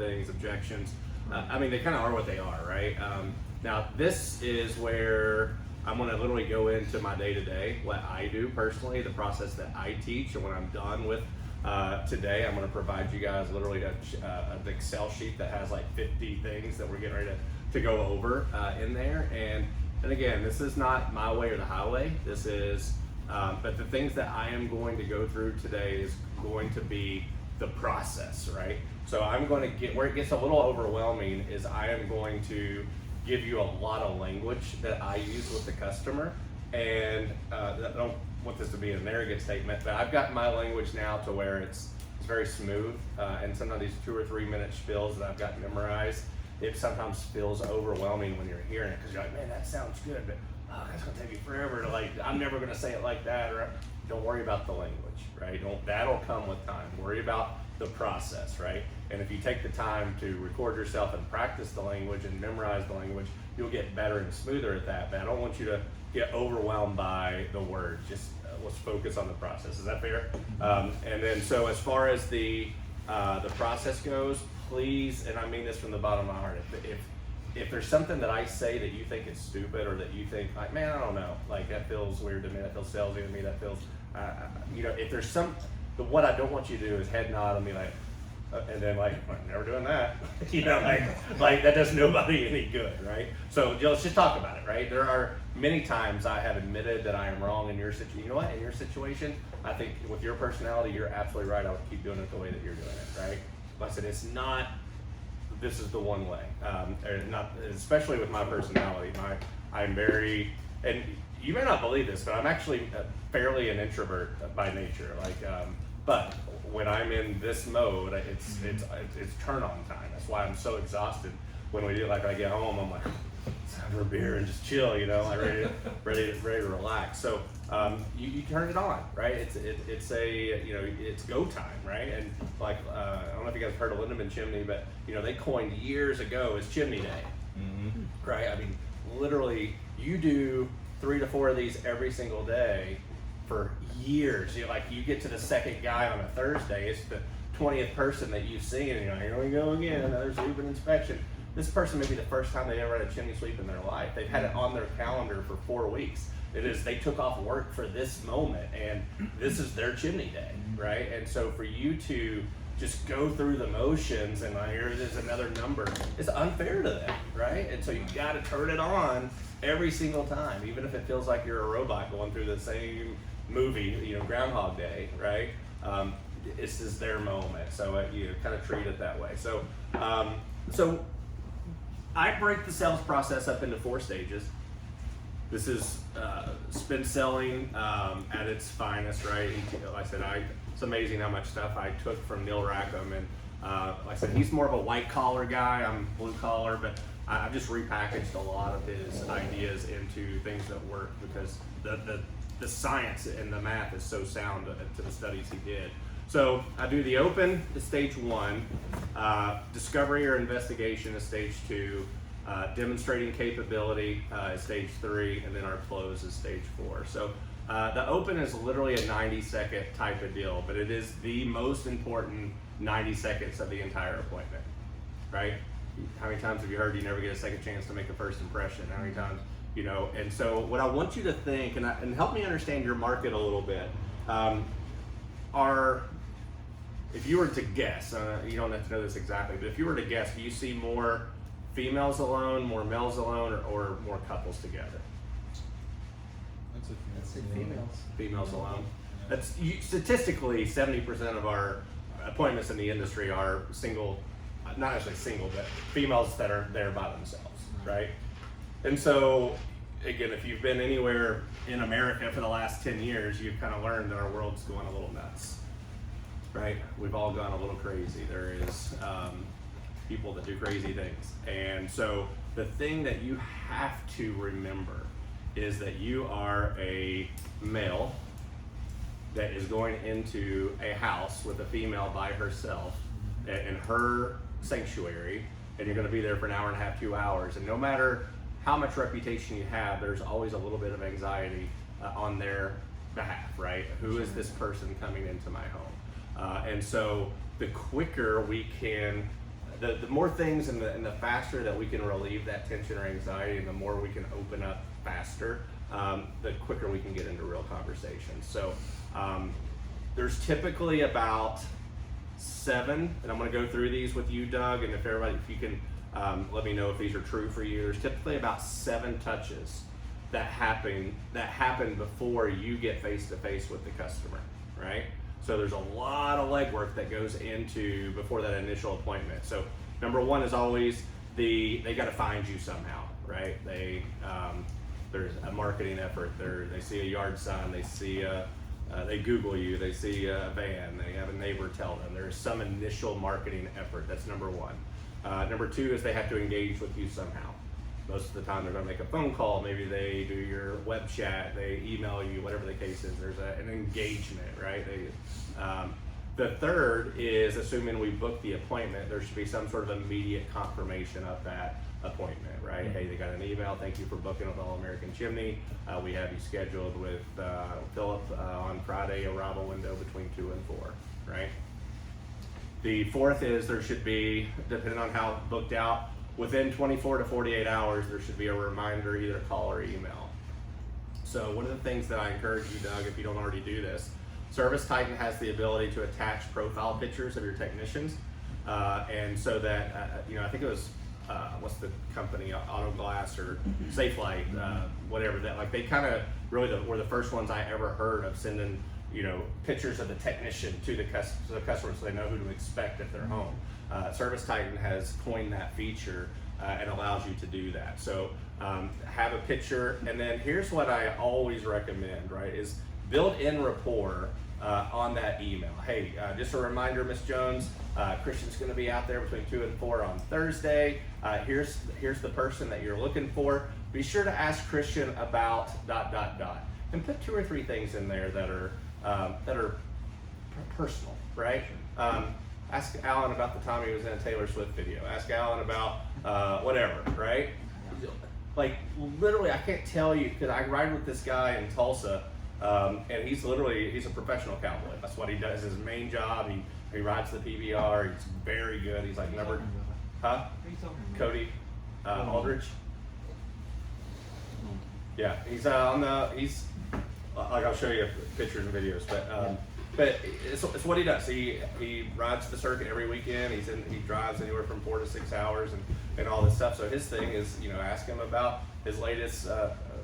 things, objections. I mean, they kind of are what they are, right? Now, this is where I'm going to literally go into my day-to-day, what I do personally, the process that I teach, and when I'm done with today, I'm going to provide you guys literally an Excel sheet that has like 50 things that we're getting ready to go over in there. And again, this is not my way or the highway. This is, but the things that I am going to go through today is going to be the process, right? So I'm going to get, where it gets a little overwhelming is I am going to give you a lot of language that I use with the customer, and I don't want this to be an arrogant statement, but I've got my language now to where it's very smooth, and some of these 2 or 3 minute spills that I've got memorized, it sometimes feels overwhelming when you're hearing it, because you're like, man, that sounds good, but that's gonna take me forever to like, I'm never gonna say it like that. Or don't worry about the language, right? That'll come with time. Worry about the process, right? And if you take the time to record yourself and practice the language and memorize the language, you'll get better and smoother at that. But I don't want you to get overwhelmed by the words. Just let's focus on the process. Is that fair? And then, so as far as the process goes, please, and I mean this from the bottom of my heart, if there's something that I say that you think is stupid, or that you think like, man, I don't know, like that feels weird to me, that feels salesy to me, that feels, if there's what I don't want you to do is head nod and be like, and then like, I'm never doing that, like that does nobody any good, right? So let's just talk about it, right? There are many times I have admitted that I am wrong in your situation. You know what? In your situation, I think with your personality, you're absolutely right. I would keep doing it the way that you're doing it, right? Like I said, it's not, this is the one way, or not, especially with my personality. I'm very, and you may not believe this, but I'm actually fairly an introvert by nature. But when I'm in this mode, it's turn on time. That's why I'm so exhausted when we do. Like when I get home, I'm like, let's have a beer and just chill, like ready to relax. So you turn it on, right? It's it's go time, right? And like I don't know if you guys heard of Lindemann Chimney, but they coined years ago as Chimney Day, right? I mean, literally, you do 3 to 4 of these every single day for years. You get to the second guy on a Thursday, it's the 20th person that you've seen, and you're like, here we go again, another sweeping inspection. This person may be the first time they ever had a chimney sweep in their life. They've had it on their calendar for 4 weeks. They took off work for this moment, and this is their chimney day, right? And so for you to just go through the motions and here there's another number, it's unfair to them, right? And so you got to turn it on every single time, even if it feels like you're a robot going through the same movie, Groundhog Day, right? This is their moment, so you kind of treat it that way. So, so I break the sales process up into 4 stages. This is spin selling at its finest, right? Like I said, it's amazing how much stuff I took from Neil Rackham, and like I said, he's more of a white collar guy. I'm blue collar, but I've just repackaged a lot of his ideas into things that work, because the science and the math is so sound to the studies he did. So I do the open is stage 1, discovery or investigation is stage 2, demonstrating capability is stage 3, and then our close is stage 4. So the open is literally a 90-second type of deal, but it is the most important 90 seconds of the entire appointment, right? How many times have you heard you never get a second chance to make a first impression? How many times, and so what I want you to think, and help me understand your market a little bit, if you were to guess, you don't have to know this exactly, but if you were to guess, do you see more females alone, more males alone, or more couples together? I'd say females. Females alone. That's statistically 70% of our appointments in the industry are single, not actually single, but females that are there by themselves, right? And so, again, if you've been anywhere in America for the last 10 years, you've kind of learned that our world's going a little nuts, right? We've all gone a little crazy. There is people that do crazy things. And so the thing that you have to remember is that you are a male that is going into a house with a female by herself in her sanctuary, and you're going to be there for an hour and a half, 2 hours. And no matter how much reputation you have, there's always a little bit of anxiety on their behalf, right? Who is this person coming into my home? And so the quicker we can the more things and the faster that we can relieve that tension or anxiety, and the more we can open up faster, the quicker we can get into real conversations. So there's typically about 7, and I'm going to go through these with you, Doug, and if you can let me know if these are true for you. There's typically about 7 touches that happen before you get face to face with the customer, right? So there's a lot of legwork that goes into before that initial appointment. So number 1 is always they got to find you somehow, right? There's a marketing effort. They see a yard sign, they Google you, they see a van, they have a neighbor tell them. There's some initial marketing effort. That's number 1. Number 2 is they have to engage with you somehow. Most of the time they're going to make a phone call, maybe they do your web chat, they email you, whatever the case is. There's an engagement, right? The third is, assuming we book the appointment, there should be some sort of immediate confirmation of that appointment, right? Hey, they got an email, thank you for booking with All American Chimney. We have you scheduled with Philip on Friday, arrival window between 2 and 4, right? The fourth is there should be, depending on how booked out, within 24 to 48 hours, there should be a reminder, either call or email. So one of the things that I encourage you, Doug, if you don't already do this, ServiceTitan has the ability to attach profile pictures of your technicians. And so that, I think it was, what's the company, Autoglass or Safelite, whatever, that like they kind of really were the first ones I ever heard of sending, pictures of the technician to the customer so they know who to expect at their home. ServiceTitan has coined that feature and allows you to do that. So have a picture, and then here's what I always recommend, right, is build in rapport on that email. Hey, just a reminder, Ms. Jones, Christian's going to be out there between 2 and 4 on Thursday. Here's the person that you're looking for. Be sure to ask Christian about ... and put 2 or 3 things in there that are personal, right? Ask Alan about the time he was in a Taylor Swift video. Ask Alan about whatever, right? Like literally, I can't tell you, because I ride with this guy in Tulsa, and he's a professional cowboy. That's what he does. His main job. He rides the PBR. He's very good. He's like Cody Aldridge. Yeah, he's like, I'll show you pictures and videos, but it's what he does. He rides the circuit every weekend. He drives anywhere from 4 to 6 hours and all this stuff. So his thing is, ask him about his latest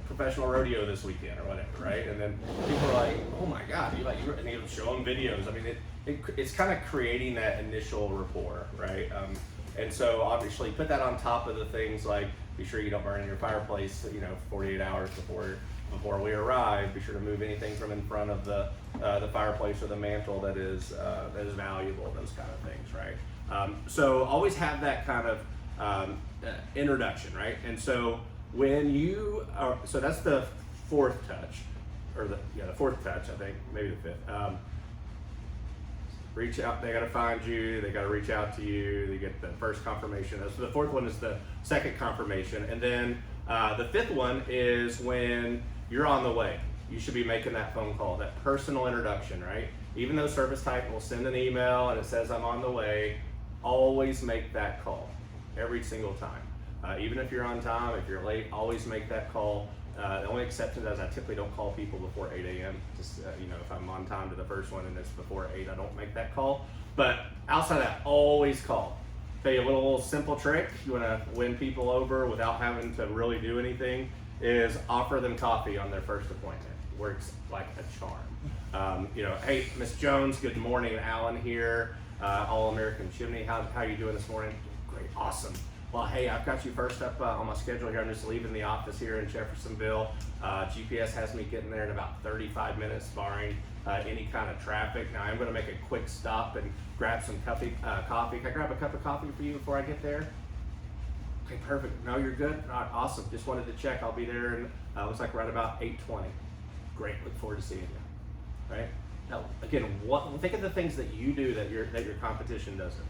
professional rodeo this weekend or whatever, right? And then people are like, oh my God, and he'll show them videos. I mean, it's kind of creating that initial rapport, right? And so obviously put that on top of the things like, be sure you don't burn in your fireplace, 48 hours before we arrive. Be sure to move anything from in front of the fireplace or the mantle that is valuable, those kind of things, right? So always have that kind of introduction, right? And so when you are, so that's the 4th touch, or the 4th touch, I think, maybe the 5th. Reach out, they got to find you, they got to reach out to you, they get the first confirmation. So the 4th one is the second confirmation. And then the 5th one is when you're on the way. You should be making that phone call, that personal introduction, right? Even though ServiceTitan will send an email and it says I'm on the way, always make that call every single time. Even if you're on time, if you're late, always make that call. The only exception is I typically don't call people before 8 a.m. Just, if I'm on time to the first one and it's before 8, I don't make that call. But outside of that, always call. Tell you a little simple trick you want to win people over without having to really do anything is offer them coffee on their first appointment. Works like a charm. Hey, Miss Jones, good morning. Alan here, All American Chimney. How you doing this morning? Great, awesome. Well, hey, I've got you first up on my schedule here. I'm just leaving the office here in Jeffersonville. GPS has me getting there in about 35 minutes, barring any kind of traffic. Now, I'm going to make a quick stop and grab some coffee. Can I grab a cup of coffee for you before I get there? Okay, perfect. No, you're good? All right, awesome. Just wanted to check. I'll be there in, looks like right about 8:20. Great, look forward to seeing you, right? Now, again, think of the things that you do that your competition doesn't.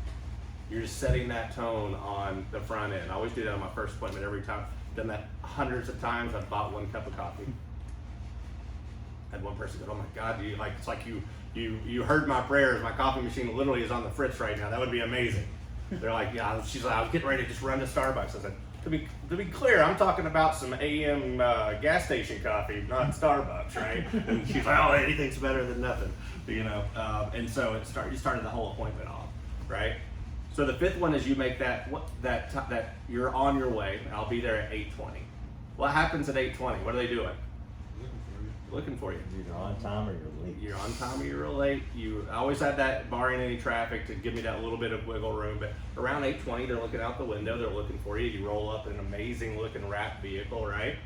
You're just setting that tone on the front end. I always do that on my first appointment every time. Done that hundreds of times. I've bought 1 cup of coffee. Had one person go, "Oh my God, it's like you heard my prayers. My coffee machine literally is on the fritz right now. That would be amazing." They're like, yeah, she's like, I was getting ready to just run to Starbucks. I said, to be clear, I'm talking about some AM gas station coffee, not Starbucks, right? And she's like, oh, anything's better than nothing, you know. And so you started the whole appointment off, right? So the fifth one is you make that you're on your way. I'll be there at 8:20. What happens at 8:20? What are they doing? Looking for you. You're on time or you're late. You're on time or you're late. I always have that, barring any traffic, to give me that little bit of wiggle room. But around 8:20, they're looking out the window. They're looking for you. You roll up in an amazing looking wrapped vehicle, right?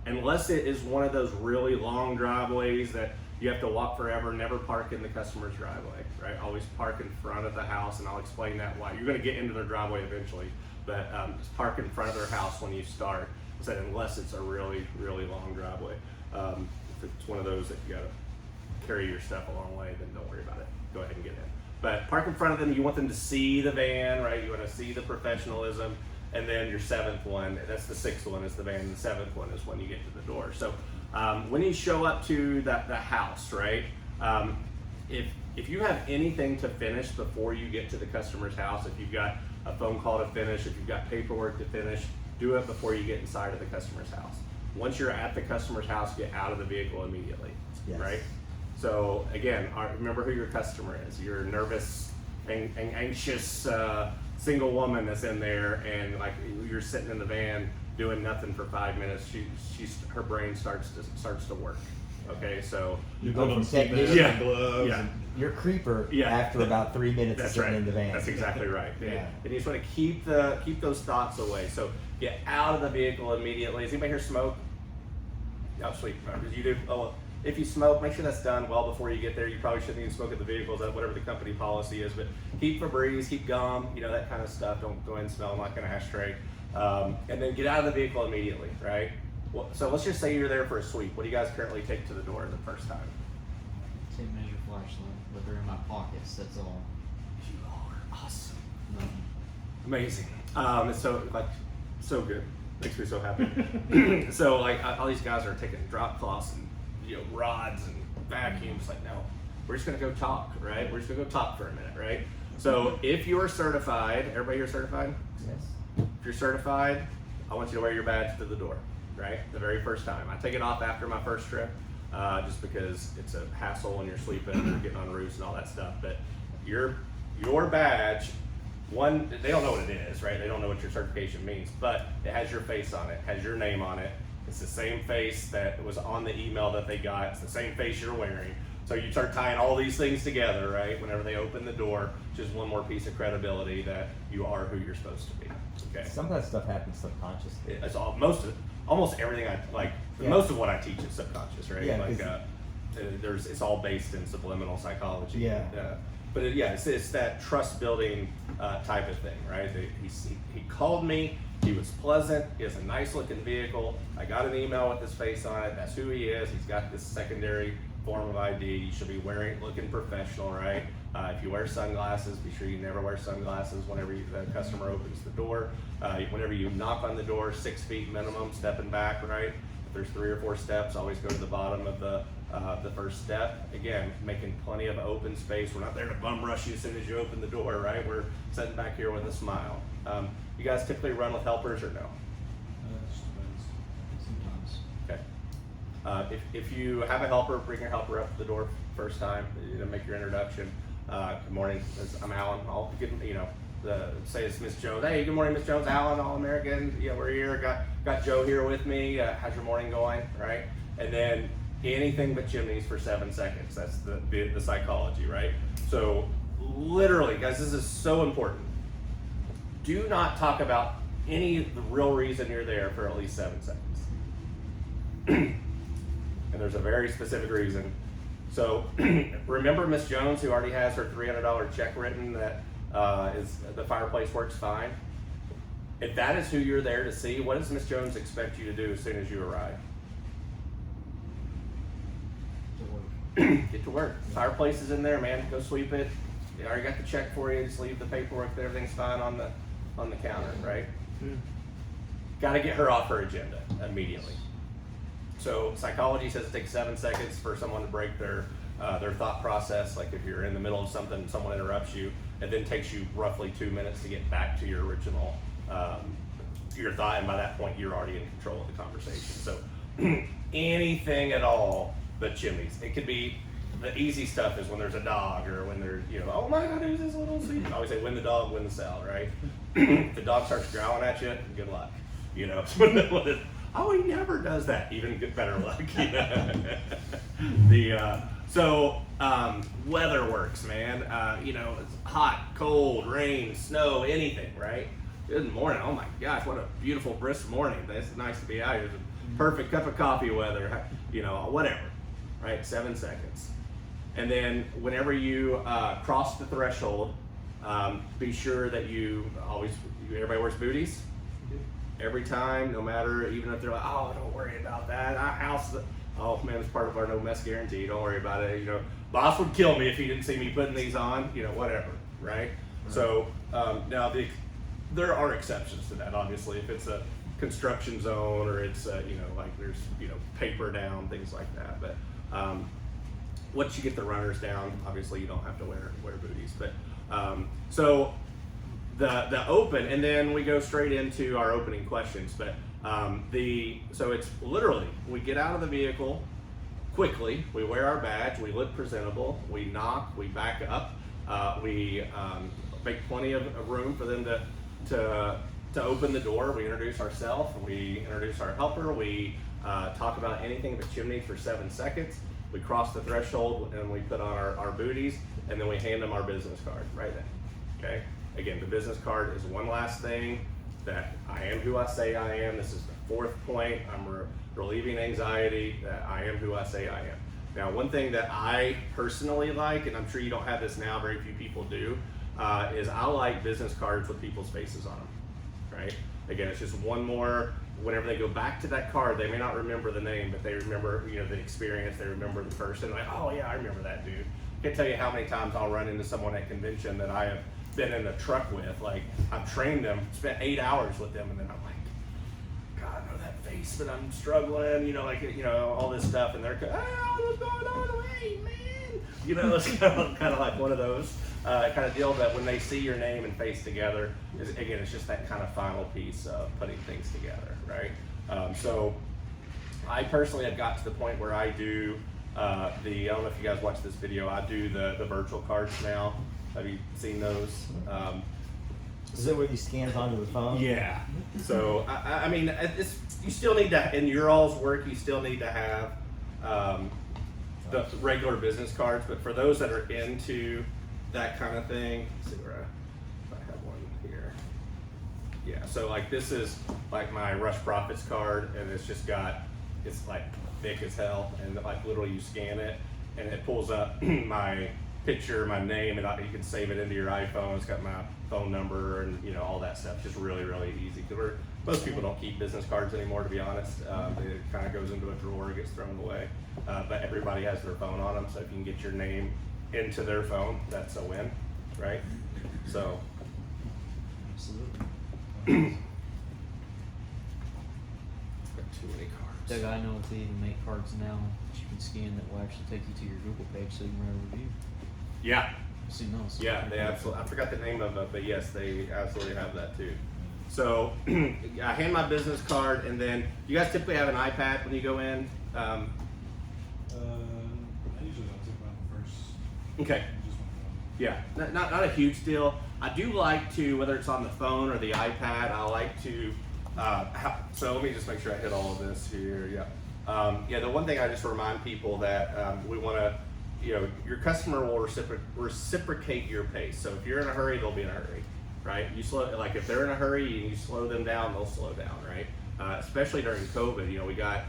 Unless it is one of those really long driveways that you have to walk forever, never park in the customer's driveway, right? Always park in front of the house, and I'll explain that why. You're going to get into their driveway eventually, but just park in front of their house when you start. I said unless it's a really, really long driveway. If it's one of those that you got to carry your stuff a long way, then don't worry about it. Go ahead and get in. But park in front of them. You want them to see the van, right? You want to see the professionalism. And then your seventh one, that's the sixth one is the van. The seventh one is when you get to the door. So when you show up to the house, right? If you have anything to finish before you get to the customer's house, if you've got a phone call to finish, if you've got paperwork to finish, do it before you get inside of the customer's house. Once you're at the customer's house, get out of the vehicle immediately, Yes. right? So again, remember who your customer is. You're nervous, anxious single woman that's in there, and like you're sitting in the van doing nothing for 5 minutes. Her brain starts to work. Okay, so You put on technician. Yeah. gloves. Yeah. You're a creeper Yeah. after about 3 minutes of That's sitting right. in the van. That's exactly right. Yeah. And you just want to keep those thoughts away. So get out of the vehicle immediately. Does anybody here smoke? Oh, sweet. You do? Oh, well, if you smoke, make sure that's done well before you get there. You probably shouldn't even smoke at the vehicles, whatever the company policy is. But keep Febreze, keep gum, that kind of stuff. Don't go in and smell like an ashtray. And then get out of the vehicle immediately, right? Well, so let's just say you're there for a sweep. What do you guys currently take to the door the first time? Tape measure flashlight, but they're in my pockets, that's all. You are awesome. No. Amazing. It's so good. Makes me so happy. So all these guys are taking drop cloths and rods and vacuums. Like, no, we're just gonna go talk, right? We're just gonna go talk for a minute, right? So if you're certified, everybody here certified? Yes. If you're certified, I want you to wear your badge to the door, right? The very first time. I take it off after my first trip, just because it's a hassle when you're sleeping and getting on roofs and all that stuff. But your badge, one, they don't know what it is, right? They don't know what your certification means, but it has your face on it, has your name on it. It's the same face that was on the email that they got. It's the same face you're wearing. So you start tying all these things together, right? Whenever they open the door, just one more piece of credibility that you are who you're supposed to be. Okay. Some of that stuff happens subconsciously. It's almost everything I like. Yeah. Most of what I teach is subconscious, right? Yeah, Like 'cause- it's all based in subliminal psychology. Yeah. But it's that trust building type of thing, right? He called me. He was pleasant. He has a nice looking vehicle. I got an email with his face on it. That's who he is. He's got this secondary form of ID. You should be looking professional, right? If you wear sunglasses, be sure you never wear sunglasses whenever the customer opens the door. Whenever you knock on the door, 6 feet minimum, stepping back, right? If there's 3 or 4 steps, always go to the bottom of the first step. Again, making plenty of open space. We're not there to bum rush you as soon as you open the door, right? We're sitting back here with a smile. You guys typically run with helpers or no? Sometimes. Okay. If you have a helper, bring your helper up to the door first time. Make your introduction. Good morning. I'm Alan. I'll give say it's Miss Jones. Hey, good morning, Miss Jones. Alan, All American. We're here. Got Joe here with me. How's your morning going? Right. And then anything but chimneys for 7 seconds. That's the psychology, right? So literally, guys, this is so important. Do not talk about the real reason you're there for at least 7 seconds. And there's a very specific reason. So remember Miss Jones, who already has her $300 check written that is the fireplace works fine? If that is who you're there to see, what does Miss Jones expect you to do as soon as you arrive? To work. Get to work. Fireplace is in there, man. Go sweep it. I already got the check for you. Just leave the paperwork there. Everything's fine on the counter, right? Got to get her off her agenda immediately. So psychology says it takes 7 seconds for someone to break their thought process. Like if you're in the middle of something, someone interrupts you, and then takes you roughly 2 minutes to get back to your original your thought, and by that point you're already in control of the conversation. So anything at all but chimneys. It could be the easy stuff is when there's a dog, or when there's, oh my God, who's this little sweet? I always say, win the dog, win the sale, right? If the dog starts growling at you, good luck. Oh, he never does that. Even better luck. Weather works, man. It's hot, cold, rain, snow, anything, right? Good morning. Oh my gosh, what a beautiful, brisk morning. It's nice to be out here. Perfect cup of coffee weather, whatever, right? 7 seconds. And then whenever you cross the threshold, be sure that everybody wears booties. Every time, no matter, even if they're like, oh, don't worry about that. Oh man, it's part of our no mess guarantee. Don't worry about it. Boss would kill me if he didn't see me putting these on. Whatever, right? So now there are exceptions to that. Obviously, if it's a construction zone, or it's like there's paper down, things like that. But once you get the runners down, obviously you don't have to wear booties. But so the open, and then we go straight into our opening questions. But so it's literally, we get out of the vehicle quickly, we wear our badge, we look presentable, we knock, we back up, we make plenty of room for them to open the door. We introduce ourselves, we introduce our helper, we talk about anything but chimney for 7 seconds. We cross the threshold and we put on our booties, and then we hand them our business card right then. Okay. Again, the business card is one last thing that I am who I say I am. This is the 4th point. I'm relieving anxiety, that I am who I say I am. Now, one thing that I personally like, and I'm sure you don't have this now, very few people do, is I like business cards with people's faces on them, right? Again, it's just one more, whenever they go back to that card, they may not remember the name, but they remember, the experience, they remember the person, like, oh yeah, I remember that dude. I can't tell you how many times I'll run into someone at convention that I have been in a truck with. Like, I've trained them, spent 8 hours with them, and then I'm like, God, I know that face, but I'm struggling, all this stuff, and they're, oh, what's going on, hey, man? It's kind of like one of those kind of deal that when they see your name and face together, it's just that kind of final piece of putting things together, right? So I personally have got to the point where I do I don't know if you guys watch this video, I do the virtual cards now. Have you seen those? Is it where you scans onto the phone? Yeah. So I mean, you still need to, in your all's work, you still need to have the regular business cards. But for those that are into that kind of thing, let's see where if I have one here. Yeah. So like this is like my Rush Profits card, and it's like thick as hell, and like literally you scan it, and it pulls up my picture, my name, and you can save it into your iPhone. It's got my phone number and all that stuff. Just really, really easy. Because most people don't keep business cards anymore, to be honest. It kind of goes into a drawer, gets thrown away. But everybody has their phone on them, so if you can get your name into their phone, that's a win, right? So. Absolutely. Got too many cards. Doug, I know they even make cards now that you can scan that will actually take you to your Google page so you can write a review. Yeah. I've seen those. Yeah, they absolutely, I forgot the name of it, but yes, they absolutely have that too. So I hand my business card, and then you guys typically have an iPad when you go in. I usually don't take mine first. Okay. Just one. Yeah, not a huge deal. I do like to, whether it's on the phone or the iPad, I like to, so let me just make sure I hit all of this here, yeah. The one thing I just remind people that we want to, your customer will reciprocate your pace. So if you're in a hurry, they'll be in a hurry, right? You slow, like if they're in a hurry and you slow them down, they'll slow down, right? Especially during COVID, we got,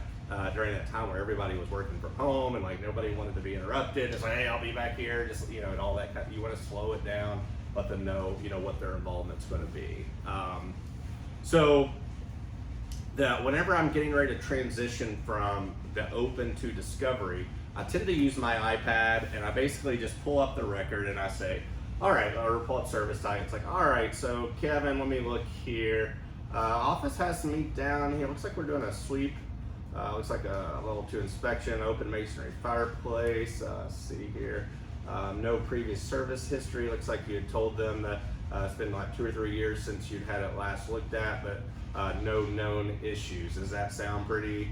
during that time where everybody was working from home and like nobody wanted to be interrupted. It's like, hey, I'll be back here, just, and all that kind of, you want to slow it down, let them know, what their involvement's going to be. So whenever I'm getting ready to transition from the open to discovery, I tend to use my iPad, and I basically just pull up the record and I say, all right, or pull up service type. It's like, all right, so Kevin, let me look here. Office has some meat down here. Looks like we're doing a sweep. Looks like a level 2 inspection, open masonry fireplace. See here. No previous service history. Looks like you had told them that it's been like 2 or 3 years since you'd had it last looked at, but no known issues. Does that sound pretty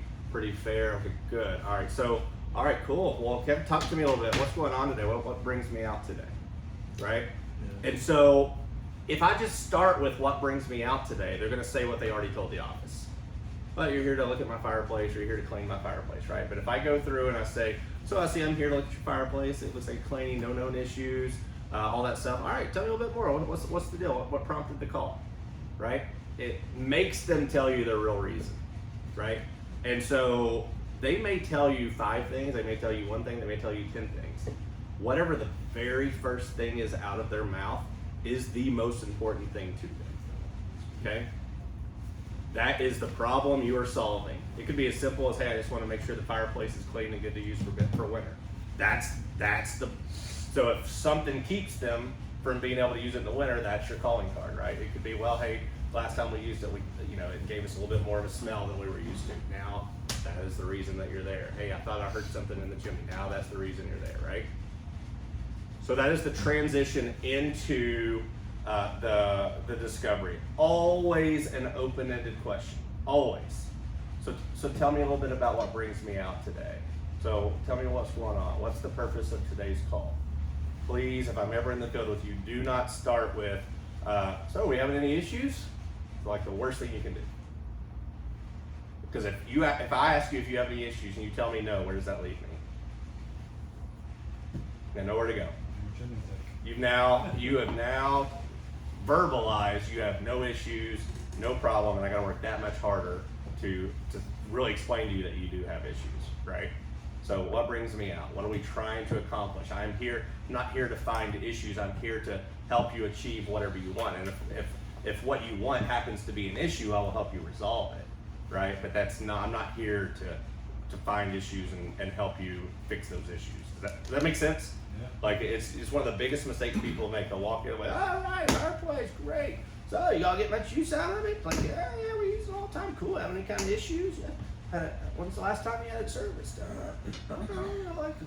fair? Okay, good. All right, so, all right, cool. Well, Kevin, talk to me a little bit. What's going on today? What brings me out today, right? Yeah. And so, if I just start with what brings me out today, they're going to say what they already told the office. Well, you're here to look at my fireplace, or you're here to clean my fireplace, right? But if I go through and I say, so I see I'm here to look at your fireplace, it looks like cleaning, no known issues, all that stuff. All right, tell me a little bit more. What's the deal? What prompted the call, right? It makes them tell you their real reason, right? And so they may tell you 5 things, they may tell you 1 thing, they may tell you 10 things. Whatever the very first thing is out of their mouth is the most important thing to them, okay? That is the problem you are solving. It could be as simple as, hey, I just want to make sure the fireplace is clean and good to use for winter. So if something keeps them from being able to use it in the winter, that's your calling card, right? It could be, well, hey, last time we used it, it gave us a little bit more of a smell than we were used to. Now, that is the reason that you're there. Hey, I thought I heard something in the chimney. Now that's the reason you're there, right? So that is the transition into the discovery. Always an open-ended question. Always. So tell me a little bit about what brings me out today. So tell me what's going on. What's the purpose of today's call? Please, if I'm ever in the field with you, do not start with, so we having any issues? It's like the worst thing you can do. Because if I ask you if you have any issues and you tell me no, where does that leave me? I nowhere to go. You have now verbalized you have no issues, no problem, and I gotta work that much harder to really explain to you that you do have issues, right? So what brings me out? What are we trying to accomplish? I'm not here to find issues, I'm here to help you achieve whatever you want. And if what you want happens to be an issue, I will help you resolve it, right? But I'm not here to find issues and help you fix those issues. Does that make sense? Yeah. Like it's one of the biggest mistakes people make. They'll walk in and like, all right, fireplace, great. So y'all get much use out of it? It's like, yeah, we use it all the time. Cool. Have any kind of issues? When's the last time you had it serviced? Like a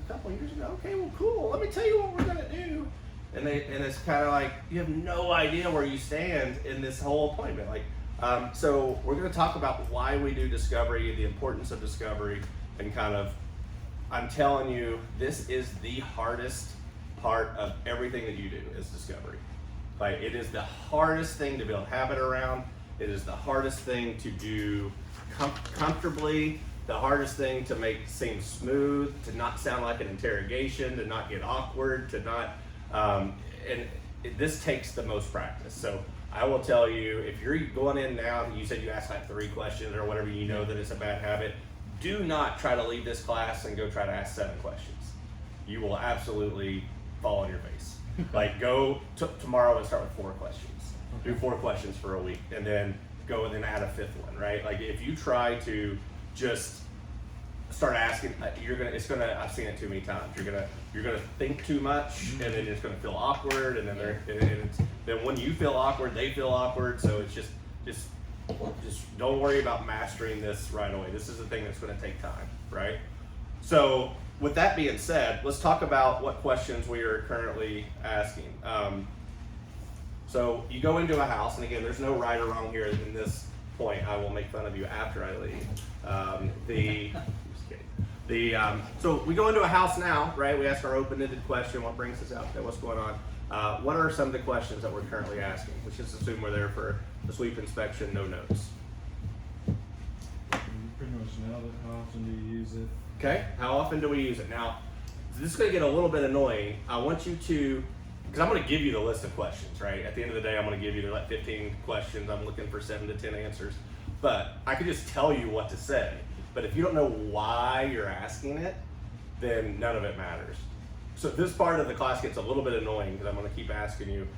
couple of years ago. Okay, well, cool. Let me tell you what we're gonna do. And it's kind of like you have no idea where you stand in this whole appointment. Like, so we're gonna talk about why we do discovery, the importance of discovery, and kind of. I'm telling you, this is the hardest part of everything that you do is discovery. Like, it is the hardest thing to build habit around. It is the hardest thing to do comfortably, the hardest thing to make seem smooth, to not sound like an interrogation, to not get awkward, to not, this takes the most practice. So I will tell you, if you're going in now, you said you asked like 3 questions or whatever, you know that it's a bad habit, do not try to leave this class and go try to ask 7 questions. You will absolutely fall on your face. Like, go tomorrow and start with 4 questions. Do 4 questions for a week, and then go and then add a 5th one, right? Like, if you try to just start asking, I've seen it too many times. You're gonna think too much, and then it's gonna feel awkward, and then when you feel awkward, they feel awkward. So it's just don't worry about mastering this right away. This is the thing that's going to take time, right? So with that being said, let's talk about what questions we are currently asking. So you go into a house, and again, there's no right or wrong here in this point. I will make fun of you after I leave. So we go into a house now, right? We ask our open-ended question, what brings us out there, what's going on? What are some of the questions that we're currently asking? Let's just assume we're there for a sweep inspection, no notes. You pretty much nailed it. How often do you use it? Okay, how often do we use it? Now, this is going to get a little bit annoying. I want you to, because I'm going to give you the list of questions, right? At the end of the day, I'm going to give you like 15 questions. I'm looking for 7 to 10 answers. But I could just tell you what to say. But if you don't know why you're asking it, then none of it matters. So this part of the class gets a little bit annoying because I'm going to keep asking you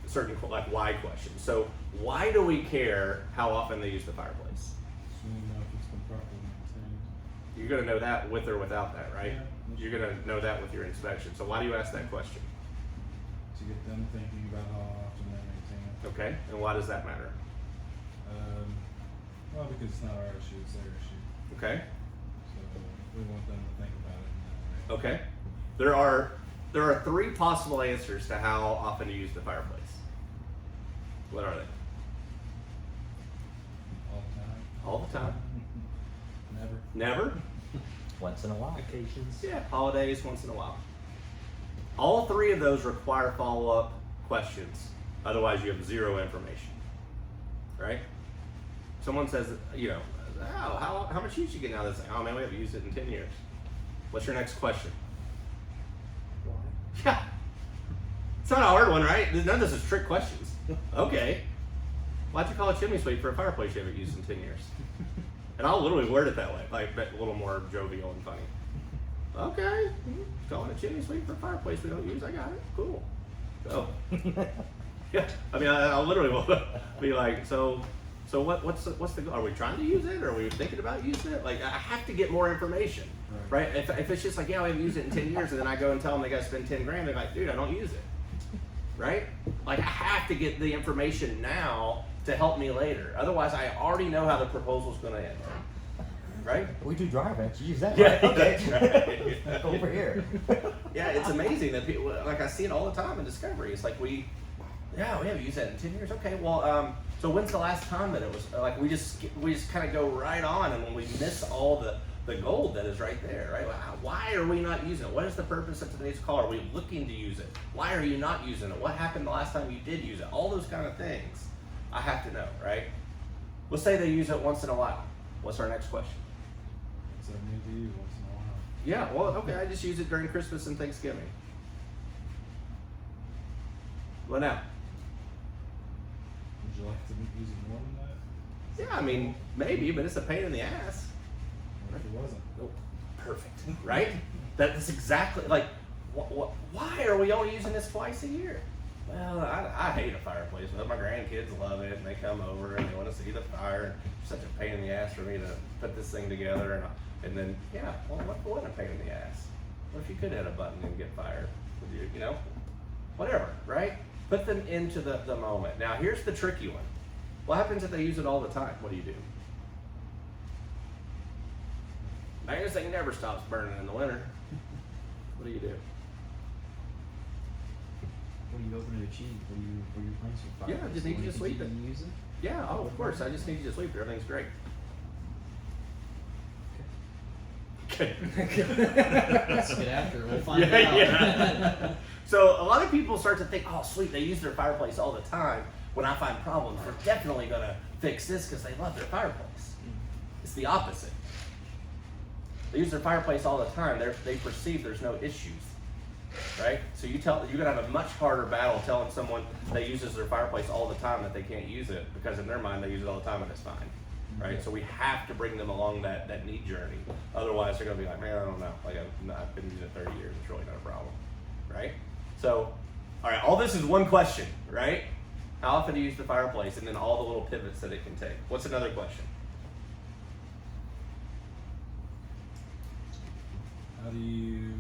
certain like why questions. So why do we care how often they use the fireplace? So you know if it's been properly maintained. You're going to know that with or without that, right? Yeah. You're going to know that with your inspection. So why do you ask that question? To get them thinking about how often they maintain it. Okay, and why does that matter? Well, because it's not our issue, it's their issue. Okay, So we want them to think about it in that way. okay. There are there are 3 possible answers to how often you use the fireplace. What are they? All the time. All the time. Never. Never? Once in a while. Occasions. Yeah, holidays, once in a while. All 3 of those require follow-up questions. Otherwise, you have 0 information. Right? Someone says, you know, oh, how much use you getting out of this thing? Oh man, we haven't used it in 10 years. What's your next question? Why? Yeah. It's not a hard one, right? None of this is trick questions. Okay. Why'd you call a chimney sweep for a fireplace you haven't used in 10 years? And I'll literally word it that way, like a little more jovial and funny. Okay. Calling a chimney sweep for a fireplace we don't use. I got it. Cool. So, yeah. I mean, I'll literally be like, so what's the goal? Are we trying to use it? Or are we thinking about using it? Like, I have to get more information, right? If it's just like, yeah, we haven't used it in 10 years, and then I go and tell them they got to spend 10 grand, they're like, dude, I don't use it, right? Like, I have to get the information now to help me later. Otherwise, I already know how the proposal's going to end, right? We do dry vents. You use that, Yeah, right? Okay. that's right. Over here. Yeah, it's amazing that people, like I see it all the time in Discovery. It's like we haven't used that in 10 years. Okay, well, so when's the last time that it was, like we just kind of go right on, and when we miss all the gold that is right there, right? Why are we not using it? What is the purpose of today's call? Are we looking to use it? Why are you not using it? What happened the last time you did use it? All those kind of things I have to know, right? Let's say they use it once in a while. What's our next question? It's a new to you once in a while. Yeah, well, okay, I just use it during Christmas and Thanksgiving. Well, now, Would you like to use it more than that? yeah, I mean, maybe, but it's a pain in the ass. What if it wasn't? Oh, perfect, right? That's exactly, like, why are we only using this twice a year? Well, I hate a fireplace, but my grandkids love it, and they come over, and they want to see the fire. It's such a pain in the ass for me to put this thing together, and then, yeah, well, what wasn't a pain in the ass? What if you could hit a button and get fired? Would you know? Whatever, right? Put them into the moment. Now, here's the tricky one. What happens if they use it all the time? What do you do? I guess thing never stops burning in the winter. What do you do? What are you hoping to achieve? What are your plans for Yeah, fireplace? just need you to Wanna sweep continue Use it? Yeah, oh, of course. I just need you to sweep it. Everything's great. Okay. Let's get after it. We'll find out. Yeah. So a lot of people start to think, oh, sweet, they use their fireplace all the time. When I find problems, they're definitely going to fix this because they love their fireplace. It's the opposite. They use their fireplace all the time. They perceive there's no issues, right? So you're going to have a much harder battle telling someone that uses their fireplace all the time that they can't use it, because in their mind they use it all the time and it's fine, right? So we have to bring them along that neat journey. Otherwise, they're going to be like, man, I don't know. Like I've been using it 30 years. It's really not a problem, right? So, all right, all this is one question, right? How often do you use the fireplace? And then all the little pivots that it can take. What's another question? How do you,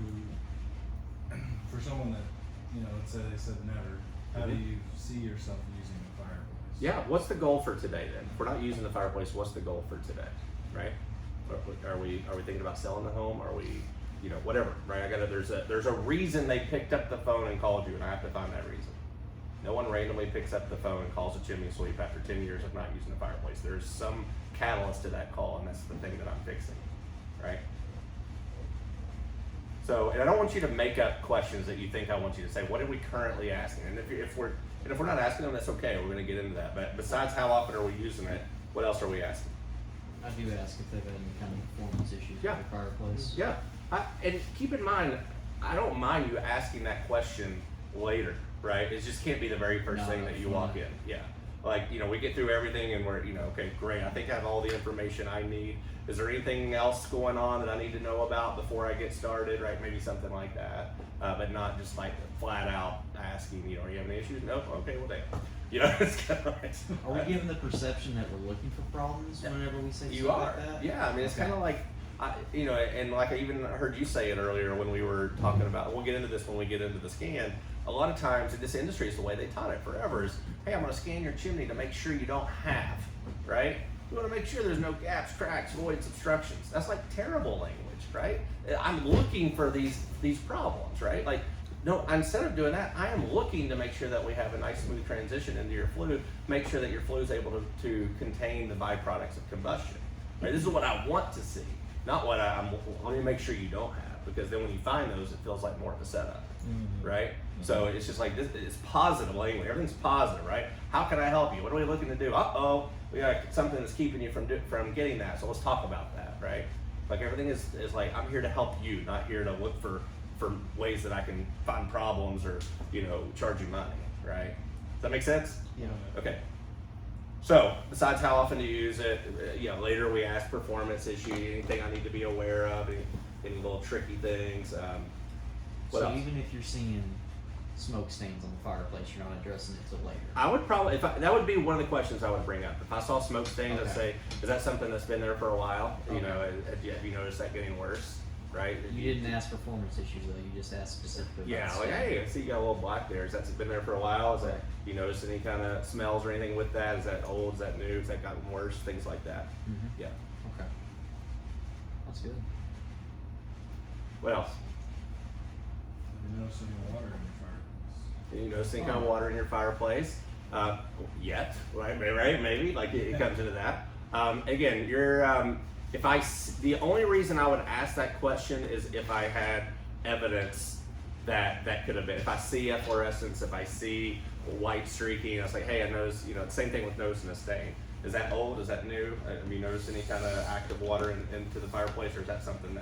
for someone that, let's say they said never, how do you see yourself using the fireplace? Yeah, what's the goal for today then? If we're not using the fireplace, what's the goal for today, right? Are we thinking about selling the home? Are we, whatever, right? There's a reason they picked up the phone and called you, and I have to find that reason. No one randomly picks up the phone and calls a chimney sweep after 10 years of not using the fireplace. There's some catalyst to that call, and that's the thing that I'm fixing, right? So, and I don't want you to make up questions that you think I want you to say. What are we currently asking? And if we're not asking them, that's okay. We're going to get into that. But besides, how often are we using it? What else are we asking? I do ask if they've had any kind of performance issues Yeah. with the fireplace. Yeah, and keep in mind, I don't mind you asking that question later, right? It just can't be the very first No, thing that you walk in. Yeah, like we get through everything and we're okay, great. I think I have all the information I need. Is there anything else going on that I need to know about before I get started? Right, maybe something like that, but not just like flat out asking. Are you having any issues? Nope. Okay, well, damn. It's kind of like. Are we given the perception that we're looking for problems whenever we say You stuff are, like that? yeah. I mean, it's kind of like, and like I even heard you say it earlier when we were talking about. We'll get into this when we get into the scan. A lot of times in this industry, is the way they taught it forever. Is, hey, I'm going to scan your chimney to make sure you don't have, right? You want to make sure there's no gaps, cracks, voids, obstructions. That's like terrible language, right? I'm looking for these problems, right? Like No, instead of doing that, I am looking to make sure that we have a nice smooth transition into your flue, make sure that your flue is able to contain the byproducts of combustion. Right? This is what I want to see, not what let me make sure you don't have, because then when you find those, it feels like more of a setup, right? So it's just like, this, it's positive language, everything's positive, right? How can I help you? What are we looking to do? Uh-oh, we got something that's keeping you from getting that, so let's talk about that, right? Like everything is like, I'm here to help you, not here to look for ways that I can find problems or, charge you money, right? Does that make sense? Yeah. Okay. So, besides how often do you use it, later we ask performance issue, anything I need to be aware of, any little tricky things. What So else? even if you're seeing smoke stains on the fireplace, you're not addressing it till later. I would probably, that would be one of the questions I would bring up. If I saw smoke stains, I'd Okay. say, is that something that's been there for a while? Okay. Have you noticed that getting worse, right? You didn't ask performance issues though, you just asked specifically Yeah, about like, stain. hey, I see you got a little black there. Has that been there for a while? Is that, Right. you notice any kind of smells or anything with that? Is that old? Is that new? Has that gotten worse? Things like that. Mhm. Yeah. Okay. That's good. What else? Have you noticed any water in your fireplace? You notice any kind of water in your fireplace? Yet, right? Maybe, like it comes into that. Again, the only reason I would ask that question is if I had evidence that could have been. If I see efflorescence, if I see white streaking, I was like, hey, I noticed. Same thing with noticing a stain. Is that old? Is that new? Have you noticed any kind of active water into the fireplace, or is that something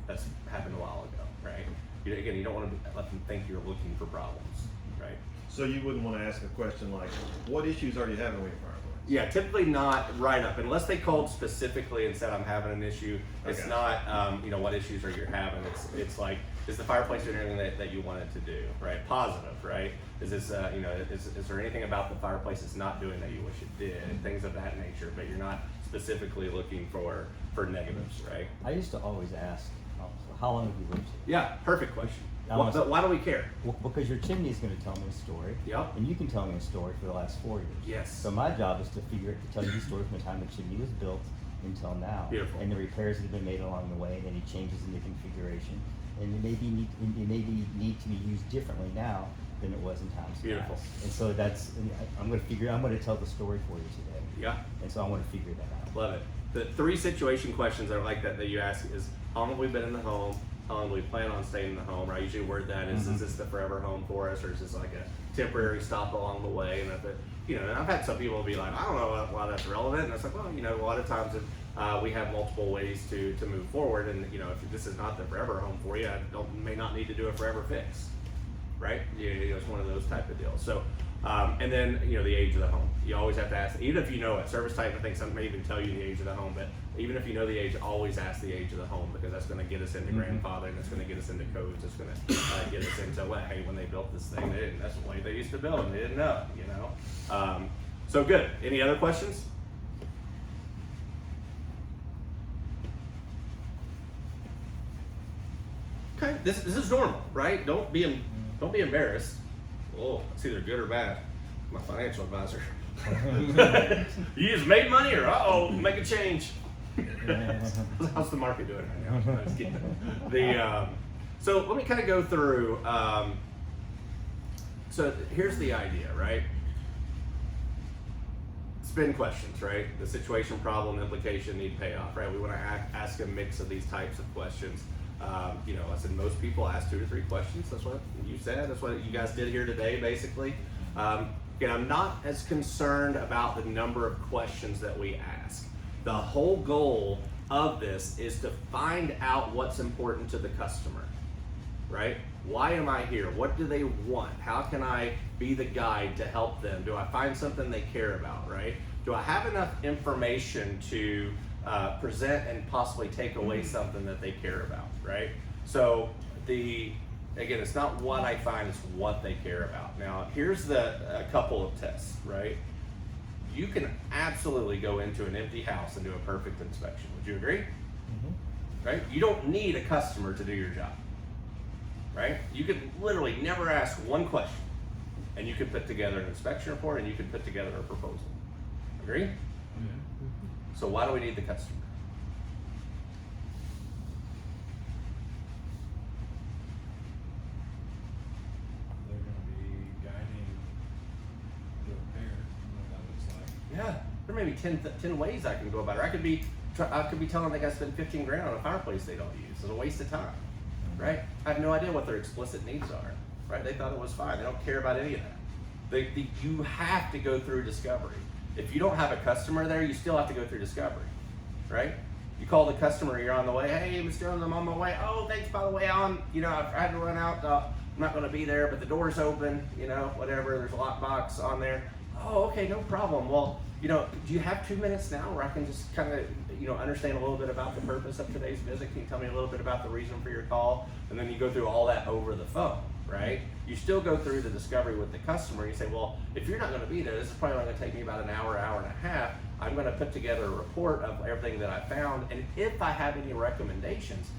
that's happened a while ago, right? You don't want to let them think you're looking for problems, right? So you wouldn't want to ask a question like, what issues are you having with your fireplace? Yeah, typically not right up, unless they called specifically and said I'm having an issue. It's Okay. not, what issues are you having? It's like, is the fireplace doing everything that you want it to do, right? Positive, right? Is this, is there anything about the fireplace it's not doing that you wish it did? Things of that nature, but you're not specifically looking for negatives, right? I used to always ask, how long have you lived here? Yeah, perfect question. I wanna- But why do we care? Well, because your chimney is going to tell me a story. Yep. And you can tell me a story for the last 4 years. Yes. So my job is to tell you the story from the time the chimney was built until now. Beautiful. And the repairs that have been made along the way, and any changes in the configuration. And it may need to be used differently now than it was in times Beautiful. past. And so I'm going to tell the story for you today. Yeah. And so I want to figure that out. Love it. The 3 situation questions that are like that you ask is, how long have we been in the home? How long do we plan on staying in the home? Or I usually word that as, is this the forever home for us, or is this like a temporary stop along the way? And and I've had some people be like, I don't know why that's relevant. And it's like, well, a lot of times we have multiple ways to move forward. And if this is not the forever home for you, may not need to do a forever fix, right? It's one of those type of deals. So, and then the age of the home. You always have to ask, even if you know it. Service type, I think some may even tell you the age of the home, but even if you know the age, always ask the age of the home, because that's going to get us into grandfather, and it's going to get us into codes. It's going to get us into, well, hey, when they built this thing, that's the way they used to build them. They didn't know, So good. Any other questions? Okay, this is normal, right? Don't be embarrassed. Oh, it's either good or bad. My financial advisor. You just made money, or make a change. How's the market doing right now? I'm just kidding. So let me kind of go through. So here's the idea, right? Spin questions, right? The situation, problem, implication, need, payoff, right? We want to ask a mix of these types of questions. I said most people ask 2 to 3 questions. That's what you said. That's what you guys did here today, basically. Again, I'm not as concerned about the number of questions that we ask. The whole goal of this is to find out what's important to the customer, right? Why am I here? What do they want? How can I be the guide to help them? Do I find something they care about, right? Do I have enough information to present and possibly take away something that they care about, right? So again, it's not what I find, it's what they care about. Now, here's a couple of tests, right? You can absolutely go into an empty house and do a perfect inspection. Would you agree? Right? You don't need a customer to do your job, right? You could literally never ask one question, and you could put together an inspection report, and you could put together a proposal. Agree? Yeah. So why do we need the customer? there may be 10 ways I can go about it. I could be telling them they got to spend 15 grand on a fireplace they don't use. It's a waste of time, right? I have no idea what their explicit needs are, right? They thought it was fine. They don't care about any of that. You have to go through discovery. If you don't have a customer there, you still have to go through discovery, right? You call the customer, you're on the way. Hey, Mr. Jones, I'm on my way. Oh, thanks, by the way, I had to run out. I'm not going to be there, but the door's open, whatever. There's a lockbox on there. Oh, okay, no problem. Well, do you have 2 minutes now where I can just kind of, understand a little bit about the purpose of today's visit? Can you tell me a little bit about the reason for your call? And then you go through all that over the phone, right? You still go through the discovery with the customer. You say, well, if you're not going to be there, this is probably going to take me about an hour, hour and a half. I'm going to put together a report of everything that I found. And if I have any recommendations,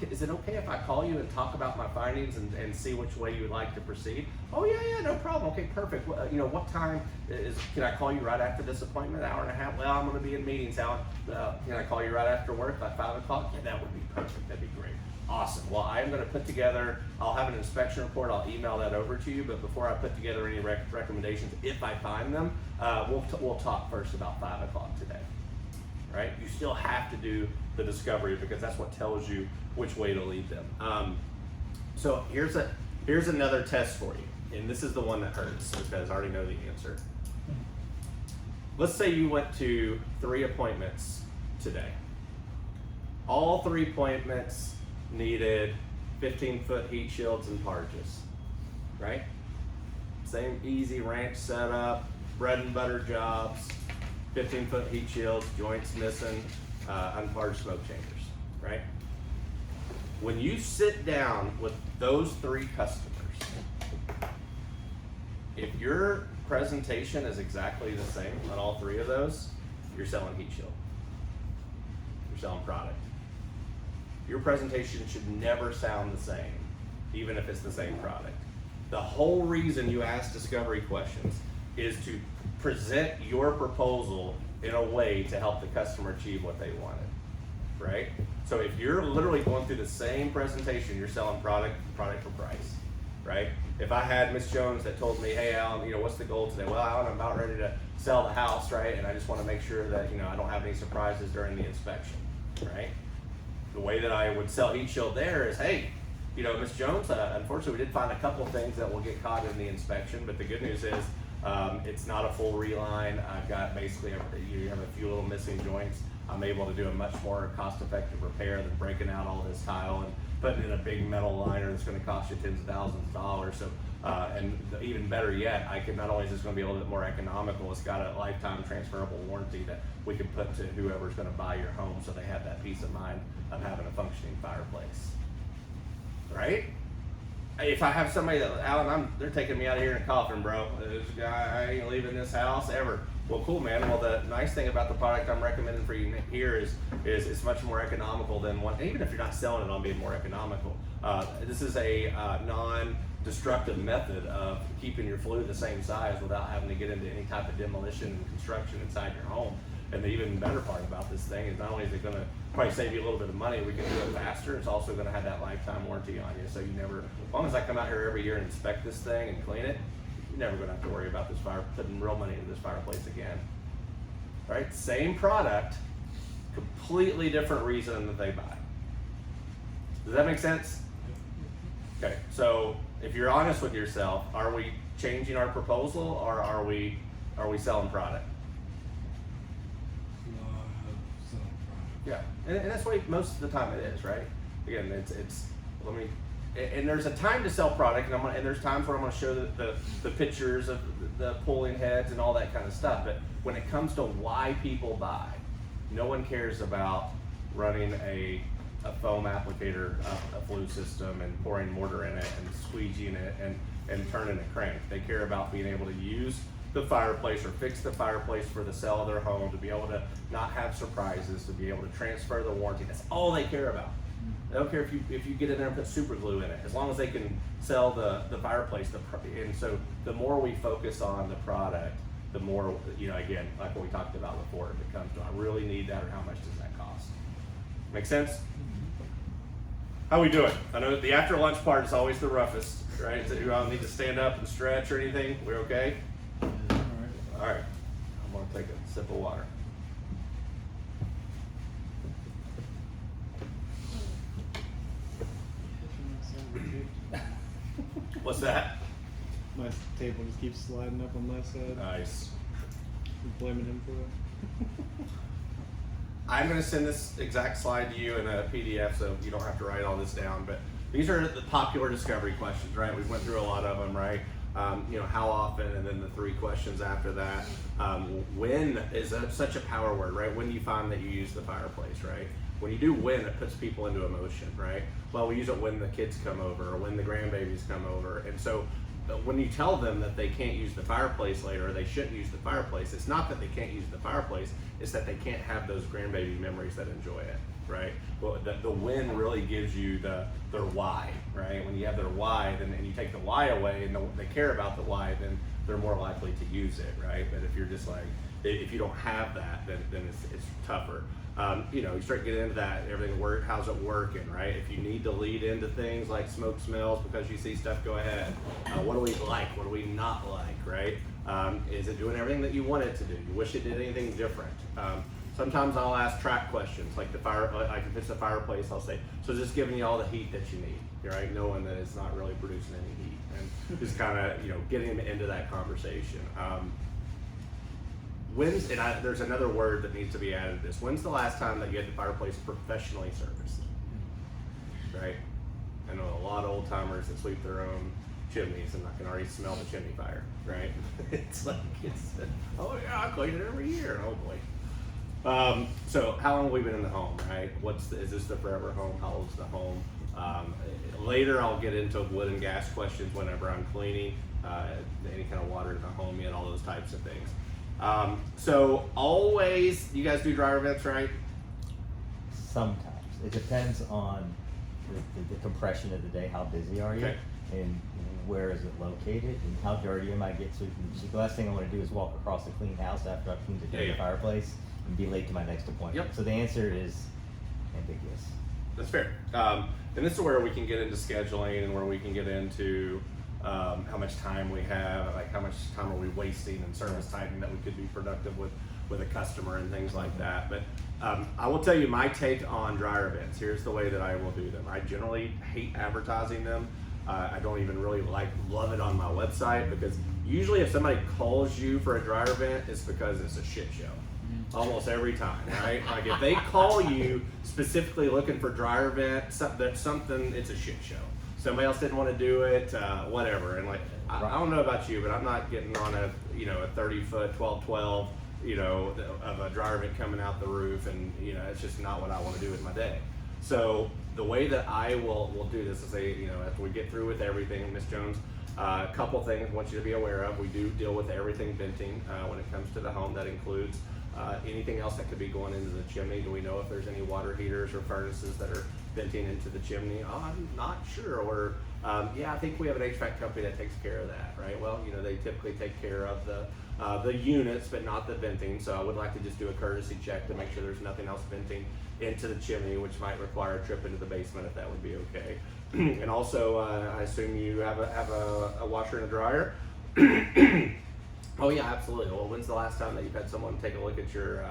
is it okay if I call you and talk about my findings and see which way you would like to proceed? Oh, yeah, no problem. Okay, perfect. What time can I call you right after this appointment? Hour and a half? Well, I'm going to be in meetings, Alan. Can I call you right after work, like 5 o'clock? Yeah, that would be perfect. That'd be great. Awesome. Well, I'm going to put together, I'll have an inspection report. I'll email that over to you. But before I put together any recommendations, if I find them, we'll talk first about 5 o'clock today. Right? You still have to do the discovery because that's what tells you which way to lead them. So here's another test for you, and this is the one that hurts because I already know the answer. Let's say you went to 3 appointments today. All 3 appointments needed 15-foot heat shields and parges, right? Same easy ranch setup, bread and butter jobs, 15-foot heat shields, joints missing, unparged smoke chambers, right? When you sit down with those 3 customers, if your presentation is exactly the same on all 3 of those, you're selling heat shield. You're selling product. Your presentation should never sound the same, even if it's the same product. The whole reason you ask discovery questions is to present your proposal in a way to help the customer achieve what they wanted, right? So if you're literally going through the same presentation, you're selling product for price, right? If I had Miss Jones that told me, hey, Alan, what's the goal today? Well, Alan, I'm about ready to sell the house, right? And I just want to make sure that, I don't have any surprises during the inspection, right? The way that I would sell heat shield there is, hey, Miss Jones, unfortunately, we did find a couple things that will get caught in the inspection, but the good news is it's not a full reline. I've got basically, you have a few little missing joints. I'm able to do a much more cost-effective repair than breaking out all this tile and putting in a big metal liner that's going to cost you tens of thousands of dollars. So, and even better yet, not only is this going to be a little bit more economical, it's got a lifetime transferable warranty that we can put to whoever's going to buy your home, so they have that peace of mind of having a functioning fireplace, right? If I have somebody that, Alan, they're taking me out of here in a coffin, bro. This guy, I ain't leaving this house ever. Well, cool, man. Well, the nice thing about the product I'm recommending for you here is it's much more economical than one. Even if you're not selling it on being more economical, this is a non-destructive method of keeping your flue the same size without having to get into any type of demolition and construction inside your home. And the even better part about this thing is not only is it going to probably save you a little bit of money, we can do it faster. It's also going to have that lifetime warranty on you. So you never, as long as I come out here every year and inspect this thing and clean it, you're never going to have to worry about putting real money into this fireplace again. All right, same product, completely different reason that they buy. Does that make sense? Okay, so if you're honest with yourself, are we changing our proposal or are we selling product? Yeah, and that's what most of the time it is, right? Again, and there's a time to sell product, and there's times where I'm going to show the pictures of the pulling heads and all that kind of stuff. But when it comes to why people buy, no one cares about running a foam applicator up a flue system and pouring mortar in it and squeegeeing it and turning a crank. They care about being able to use the fireplace or fix the fireplace for the sale of their home, to be able to not have surprises, to be able to transfer the warranty. That's all they care about. They don't care if you get in there and put super glue in it, as long as they can sell the fireplace. And so the more we focus on the product, the more, again, like what we talked about before, if it comes to, I really need that, or how much does that cost? Make sense? How we doing? I know the after lunch part is always the roughest, right? So you don't need to stand up and stretch or anything. We're okay? All right. I'm gonna take a Sip of water. What's that? My table just keeps sliding up on my side. Nice. I'm blaming him for it. I'm going to send this exact slide to you in a PDF, so you don't have to write all this down. But these are the popular discovery questions, right? We went through a lot of them, right? How often, and then the 3 questions after that. When is such a power word, right? When do you find that you use the fireplace, right? When you do when, it puts people into emotion, right? Well, we use it when the kids come over or when the grandbabies come over. And so when you tell them that they can't use the fireplace later, or they shouldn't use the fireplace, it's not that they can't use the fireplace, it's that they can't have those grandbaby memories that enjoy it, right? Well, the when really gives you their why, right? When you have their why, then and you take the why away and they care about the why, then they're more likely to use it, right? But if you're just like, if you don't have that, then it's tougher. You start getting into that, everything how's it working, right? If you need to lead into things like smoke smells because you see stuff, go ahead. What do we like? What do we not like, right? Is it doing everything that you want it to do? You wish it did anything different? Sometimes I'll ask track questions, like like if it's a fireplace, I'll say, so is this giving you all the heat that you need, right? Knowing that it's not really producing any heat, and just kind of, getting them into that conversation. There's another word that needs to be added to this. When's the last time that you had the fireplace professionally serviced? Right? I know a lot of old timers that sweep their own chimneys, and I can already smell the chimney fire, right? Oh yeah, I clean it every year. Oh boy. So how long have we been in the home, right? Is this the forever home? How old's the home? Later I'll get into wood and gas questions whenever I'm cleaning, any kind of water in the home yet, all those types of things. So always, you guys do dryer vents, right? Sometimes. It depends on the compression of the day, how busy are you, Okay. and where is it located, and how dirty am I get to. The last thing I want to do is walk across a clean house after I've cleaned the dirty Yeah. fireplace and be late to my next appointment. Yep. So the answer is ambiguous. That's fair. And this is where we can get into scheduling and where we can get into how much time we have, like how much time are we wasting in service timing that we could be productive with a customer and things like that. But I will tell you my take on dryer vents. Here's the way that I will do them. I generally hate advertising them. I don't even really love it on my website, because usually if somebody calls you for a dryer vent, it's because it's a shit show. Almost every time, right? Like if they call you specifically looking for dryer vent, it's a shit show. Somebody else didn't want to do it, whatever. And like, I don't know about you, but I'm not getting on a 30-foot, 12-12, of a dryer vent coming out the roof, and it's just not what I want to do with my day. So the way that I will do this is say, after we get through with everything, Ms. Jones, a couple things I want you to be aware of. We do deal with everything venting when it comes to the home. That includes anything else that could be going into the chimney. Do we know if there's any water heaters or furnaces that are venting into the chimney? Oh, I'm not sure. Or I think we have an HVAC company that takes care of that, right? Well, they typically take care of the units, but not the venting. So I would like to just do a courtesy check to make sure there's nothing else venting into the chimney, which might require a trip into the basement if that would be okay. And also, I assume you have a washer and a dryer. Oh yeah, absolutely. Well, when's the last time that you've had someone take a look at your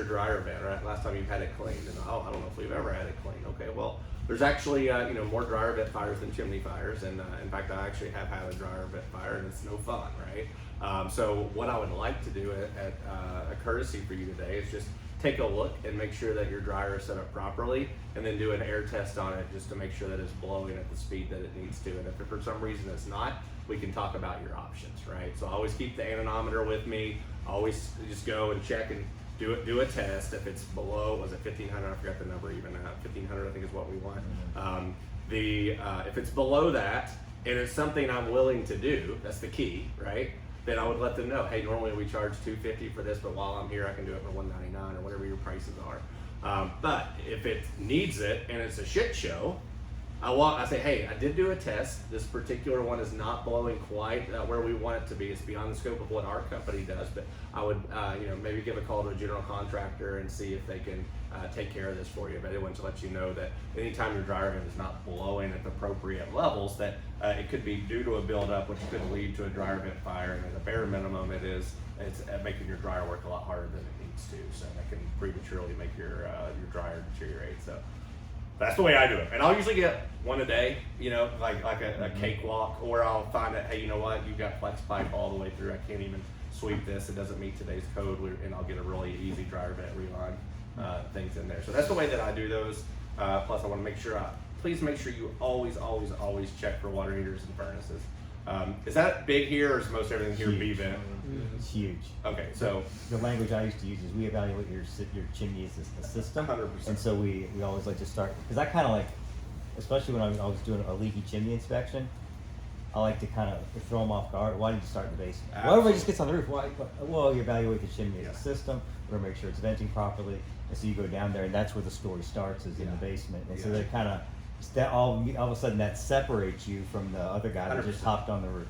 dryer vent, right? Last time you've had it cleaned? And I don't know if we've ever had it cleaned. Okay, well, there's actually more dryer vent fires than chimney fires, and in fact, I actually have had a dryer vent fire, and it's no fun, right? So what I would like to do at a courtesy for you today is just take a look and make sure that your dryer is set up properly, and then do an air test on it just to make sure that it's blowing at the speed that it needs to. And if for some reason it's not, we can talk about your options, right? So I always keep the anemometer with me. I always just go and check and do a test. If it's below, was it 1500? I forgot the number even now. 1500 I think is what we want. If it's below that and it's something I'm willing to do, that's the key, right? Then I would let them know, hey, normally we charge $250 for this, but while I'm here, I can do it for $199 or whatever your prices are. But if it needs it and it's a shit show, I say, hey, I did do a test. This particular one is not blowing quite where we want it to be. It's beyond the scope of what our company does, but I would, maybe give a call to a general contractor and see if they can take care of this for you. But I want to let you know that anytime your dryer vent is not blowing at the appropriate levels, that it could be due to a buildup, which could lead to a dryer vent fire. And at a bare minimum, it is it's making your dryer work a lot harder than it needs to. So that can prematurely make your dryer deteriorate. So that's the way I do it. And I'll usually get one a day, you know, like a cakewalk, or I'll find that, hey, you know what, you've got flex pipe all the way through. I can't even sweep this. It doesn't meet today's code, and I'll get a really easy dryer vent reline things in there. So that's the way that I do those. Plus, I want to make sure, please make sure you always check for water heaters and furnaces. Is that big here, or is most everything here B vent? It's huge. Okay, so The language I used to use is we evaluate your chimney as a system. 100%. And so we always like to start, because I kind of like, especially when I was doing a leaky chimney inspection, I like to kind of throw them off guard. Why did you start in the basement? Well, everybody just gets on the roof. Why? Well, you evaluate the chimney as a system. We're gonna make sure it's venting properly. And so you go down there, and that's where the story starts, is in the basement. And so they kind of, that all of a sudden that separates you from the other guy that just 100%. hopped on the roof.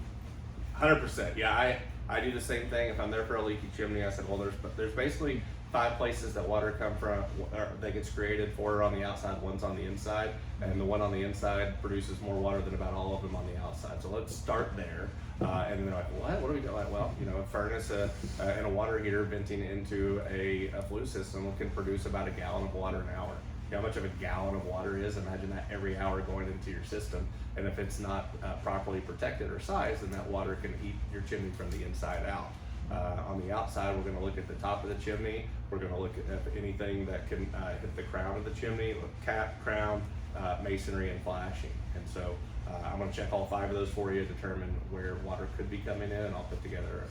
100%. Yeah, I do the same thing. If I'm there for a leaky chimney, I said, well, there's basically 5 places that water come from, or that gets created. 4 are on the outside, 1's on the inside, and the one on the inside produces more water than about all of them on the outside. So let's start there. And then they're like, what are we doing? Like, well, you know, a furnace and a water heater venting into a flue system can produce about a gallon of water an hour. You know how much of a gallon of water is? Imagine that every hour going into your system. And if it's not properly protected or sized, then that water can eat your chimney from the inside out. On the outside, we're going to look at the top of the chimney. We're going to look at anything that can hit the crown of the chimney, cap, crown, masonry, and flashing. And so I'm going to check all 5 of those for you, determine where water could be coming in, and I'll put together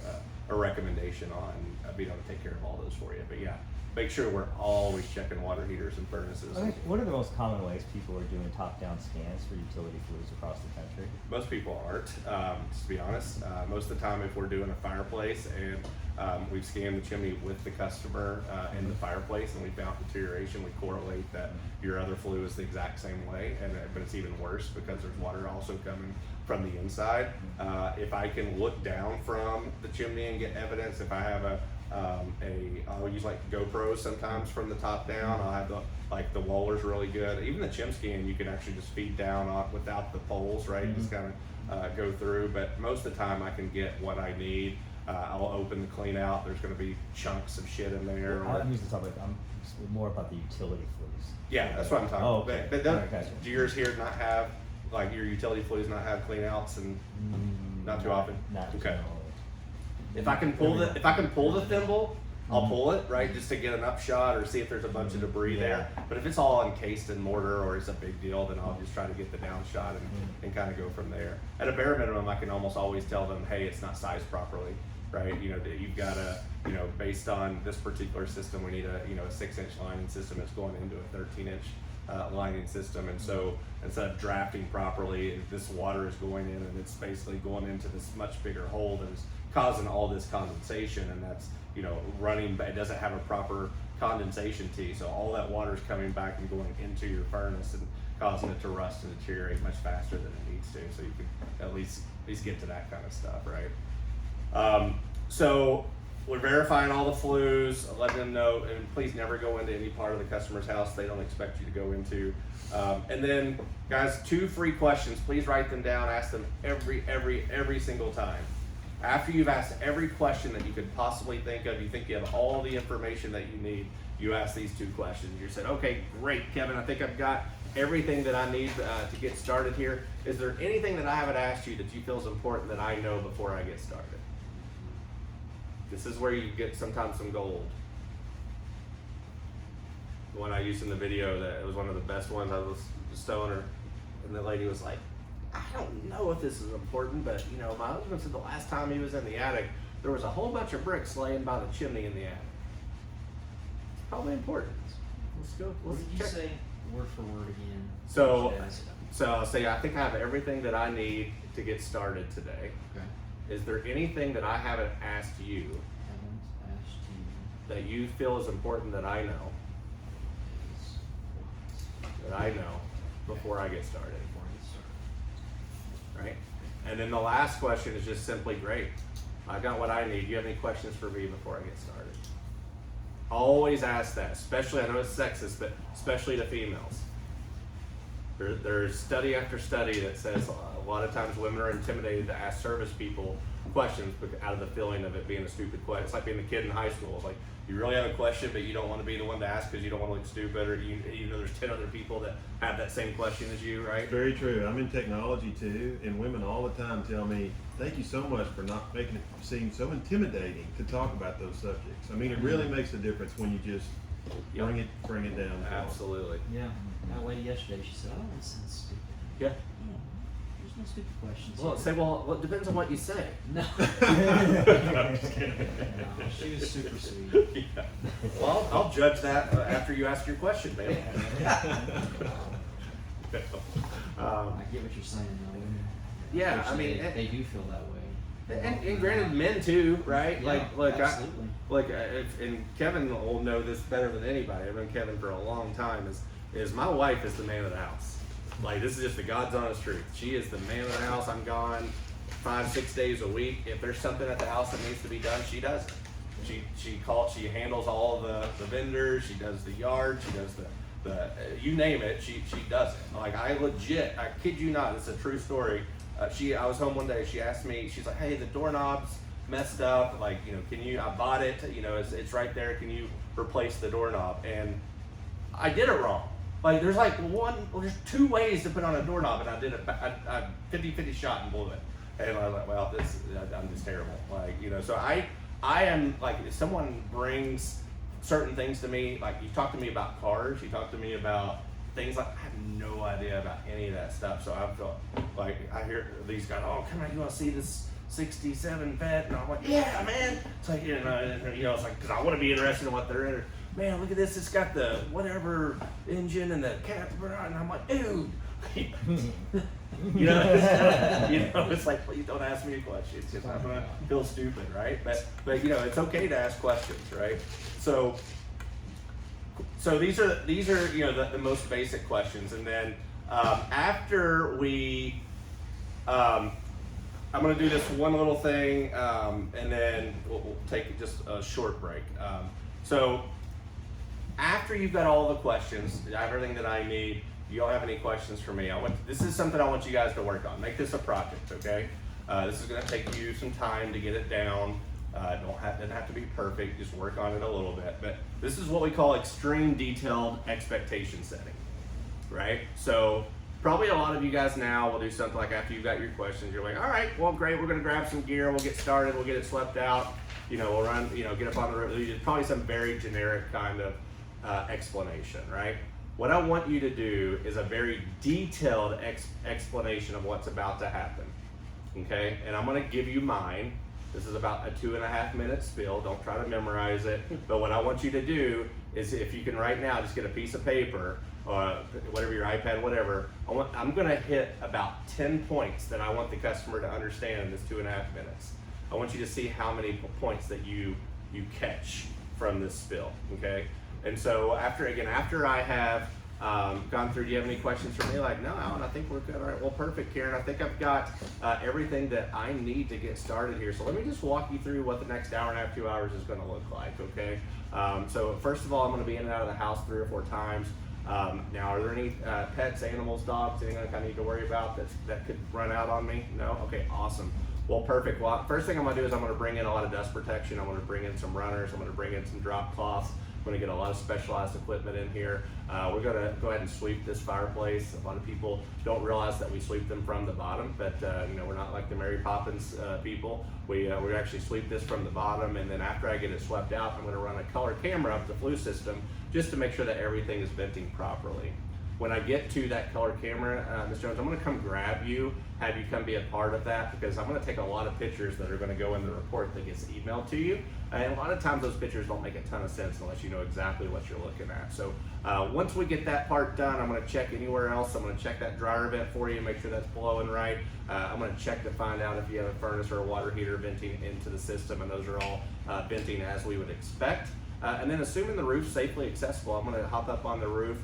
a recommendation on being able to take care of all those for you. But yeah, make sure we're always checking water heaters and furnaces. I think, what are the most common ways people are doing top-down scans for utility flues across the country? Most people aren't, to be honest. Most of the time, if we're doing a fireplace and we've scanned the chimney with the customer in the fireplace and we found deterioration, we correlate that your other flue is the exact same way, but it's even worse because there's water also coming from the inside. If I can look down from the chimney and get evidence, if I have I'll use like GoPros sometimes from the top down. I'll have the Waller's really good. Even the chim scan, you can actually just feed down on without the poles, right? Just kind of go through. But most of the time, I can get what I need. I'll open the clean out. There's going to be chunks of shit in there. I'm usually talking about, I'm more about the utility flues. Yeah, that's what I'm talking Oh, about. okay. But Alright, gotcha. do yours here not have, like your utility flues not have clean outs and not too often? Not Okay. generally. If I can pull the thimble, I'll pull it, right, just to get an upshot or see if there's a bunch of debris there. But if it's all encased in mortar or it's a big deal, then I'll just try to get the downshot and kind of go from there. At a bare minimum, I can almost always tell them, hey, it's not sized properly, right? You know, that you've got to, you know, based on this particular system, we need a 6-inch lining system that's going into a 13-inch lining system. And so instead of drafting properly, this water is going in and it's basically going into this much bigger hole that is causing all this condensation, and that's, you know, running, but it doesn't have a proper condensation tee. So all that water is coming back and going into your furnace and causing it to rust and deteriorate much faster than it needs to. So you can at least get to that kind of stuff, right? So we're verifying all the flues, letting them know, and please never go into any part of the customer's house they don't expect you to go into. And then, guys, 2 free questions. Please write them down. Ask them every single time. After you've asked every question that you could possibly think of, you think you have all the information that you need, you ask these 2 questions. You said, okay, great, Kevin, I think I've got everything that I need to get started here. Is there anything that I haven't asked you that you feel is important that I know before I get started? This is where you get sometimes some gold. The one I used in the video, that it was one of the best ones. I was stowing her, and the lady was like, I don't know if this is important, but you know, my husband said the last time he was in the attic, there was a whole bunch of bricks laying by the chimney in the attic. Probably important. Let's go. What Let's did you check. say word for word again? So, Yes. so I'll say I think I have everything that I need to get started today. Okay. Is there anything that I haven't asked you Haven't asked you. that you feel is important that I know before I get started? Right? And then the last question is just simply, great, I got what I need. Do you have any questions for me before I get started? Always ask that, especially, I know it's sexist, but especially to females. There's study after study that says a lot of times women are intimidated to ask service people questions out of the feeling of it being a stupid question. It's like being a kid in high school. It's like you really have a question, but you don't want to be the one to ask because you don't want to look stupid, or you know there's 10 other people that have that same question as you, right? Very true. I'm in technology too, and women all the time tell me, "Thank you so much for not making it seem so intimidating to talk about those subjects." I mean, it really makes a difference when you just bring it down. to them. Absolutely. Yeah. That lady yesterday, she said, "Oh, that sounds stupid." Yeah. Yeah. There's no stupid questions. Well, here." say, well, it depends on what you say. No. I'm just kidding. No, she was super sweet. Yeah. Well, I'll judge that after you ask your question, man. I get what you're saying, though. Yeah, I mean, they do feel that way. and granted, men too, right? Yeah, absolutely. And Kevin will know this better than anybody. I've known Kevin for a long time. Is my wife is the man of the house. Like, this is just the God's honest truth. She is the man of the house. I'm gone 5-6 days a week. If there's something at the house that needs to be done, she does it. She handles all the vendors. She does the yard. She does the you name it. She does it. Like, I kid you not. It's a true story. I was home one day. She asked me. She's like, "Hey, the doorknob's messed up. Like, can you? I bought it. It's right there. Can you replace the doorknob?" And I did it wrong. Like, there's there's 2 ways to put on a doorknob, and I did it. I 50-50 shot and blew it. And I was like, well, I'm just terrible. Like, so I am like, if someone brings certain things to me, like you talk to me about cars, you talk to me about things like, I have no idea about any of that stuff. So I feel like I hear these guys, "Oh, come on, you want to see this 67 vet?" And I'm like, "Yeah, man." It's like, it's like, because I want to be interested in what they're in. "Man, look at this. It's got the whatever engine and the cap." And I'm like, "Dude." It's like, please don't ask me questions because I'm gonna feel stupid, right? But it's okay to ask questions, right? So these are the most basic questions, and then after we, I'm gonna do this one little thing, and then we'll take just a short break. So after you've got all the questions, I have everything that I need. You don't have any questions for me. This is something I want you guys to work on. Make this a project, okay? This is going to take you some time to get it down. Doesn't have to be perfect. Just work on it a little bit. But this is what we call extreme detailed expectation setting, right? So probably a lot of you guys now will do something like, after you've got your questions, you're like, "All right, well, great. We're going to grab some gear. We'll get started. We'll get it swept out. We'll run. Get up on the road." Probably some very generic kind of explanation, right? What I want you to do is a very detailed explanation of what's about to happen, okay? And I'm gonna give you mine. This is about a 2.5 minute spiel. Don't try to memorize it. But what I want you to do is, if you can right now, just get a piece of paper or whatever, your iPad, whatever. I'm gonna hit about 10 points that I want the customer to understand in this 2.5 minutes. I want you to see how many points that you catch from this spiel, okay? And so after I have gone through, do you have any questions for me? Like, "No, Alan, I think we're good." "All right, well, perfect, Karen. I think I've got everything that I need to get started here. So let me just walk you through what the next hour and a half, 2 hours is going to look like, okay?" So first of all, I'm going to be in and out of the house 3 or 4 times. Now, are there any pets, animals, dogs, anything I need to worry about that could run out on me? No? Okay, awesome. Well, perfect. Well, first thing I'm going to do is I'm going to bring in a lot of dust protection. I'm going to bring in some runners. I'm going to bring in some drop cloths. I'm going to get a lot of specialized equipment in here. We're going to go ahead and sweep this fireplace. A lot of people don't realize that we sweep them from the bottom, but we're not like the Mary Poppins people. We actually sweep this from the bottom, and then after I get it swept out, I'm going to run a color camera up the flue system just to make sure that everything is venting properly. When I get to that color camera, Ms. Jones, I'm going to come grab you, have you come be a part of that, because I'm going to take a lot of pictures that are going to go in the report that gets emailed to you. And a lot of times those pictures don't make a ton of sense unless you know exactly what you're looking at. So once we get that part done, I'm going to check anywhere else. I'm going to check that dryer vent for you, make sure that's blowing right. I'm going to check to find out if you have a furnace or a water heater venting into the system, and those are all venting as we would expect. And then, assuming the roof's safely accessible, I'm going to hop up on the roof.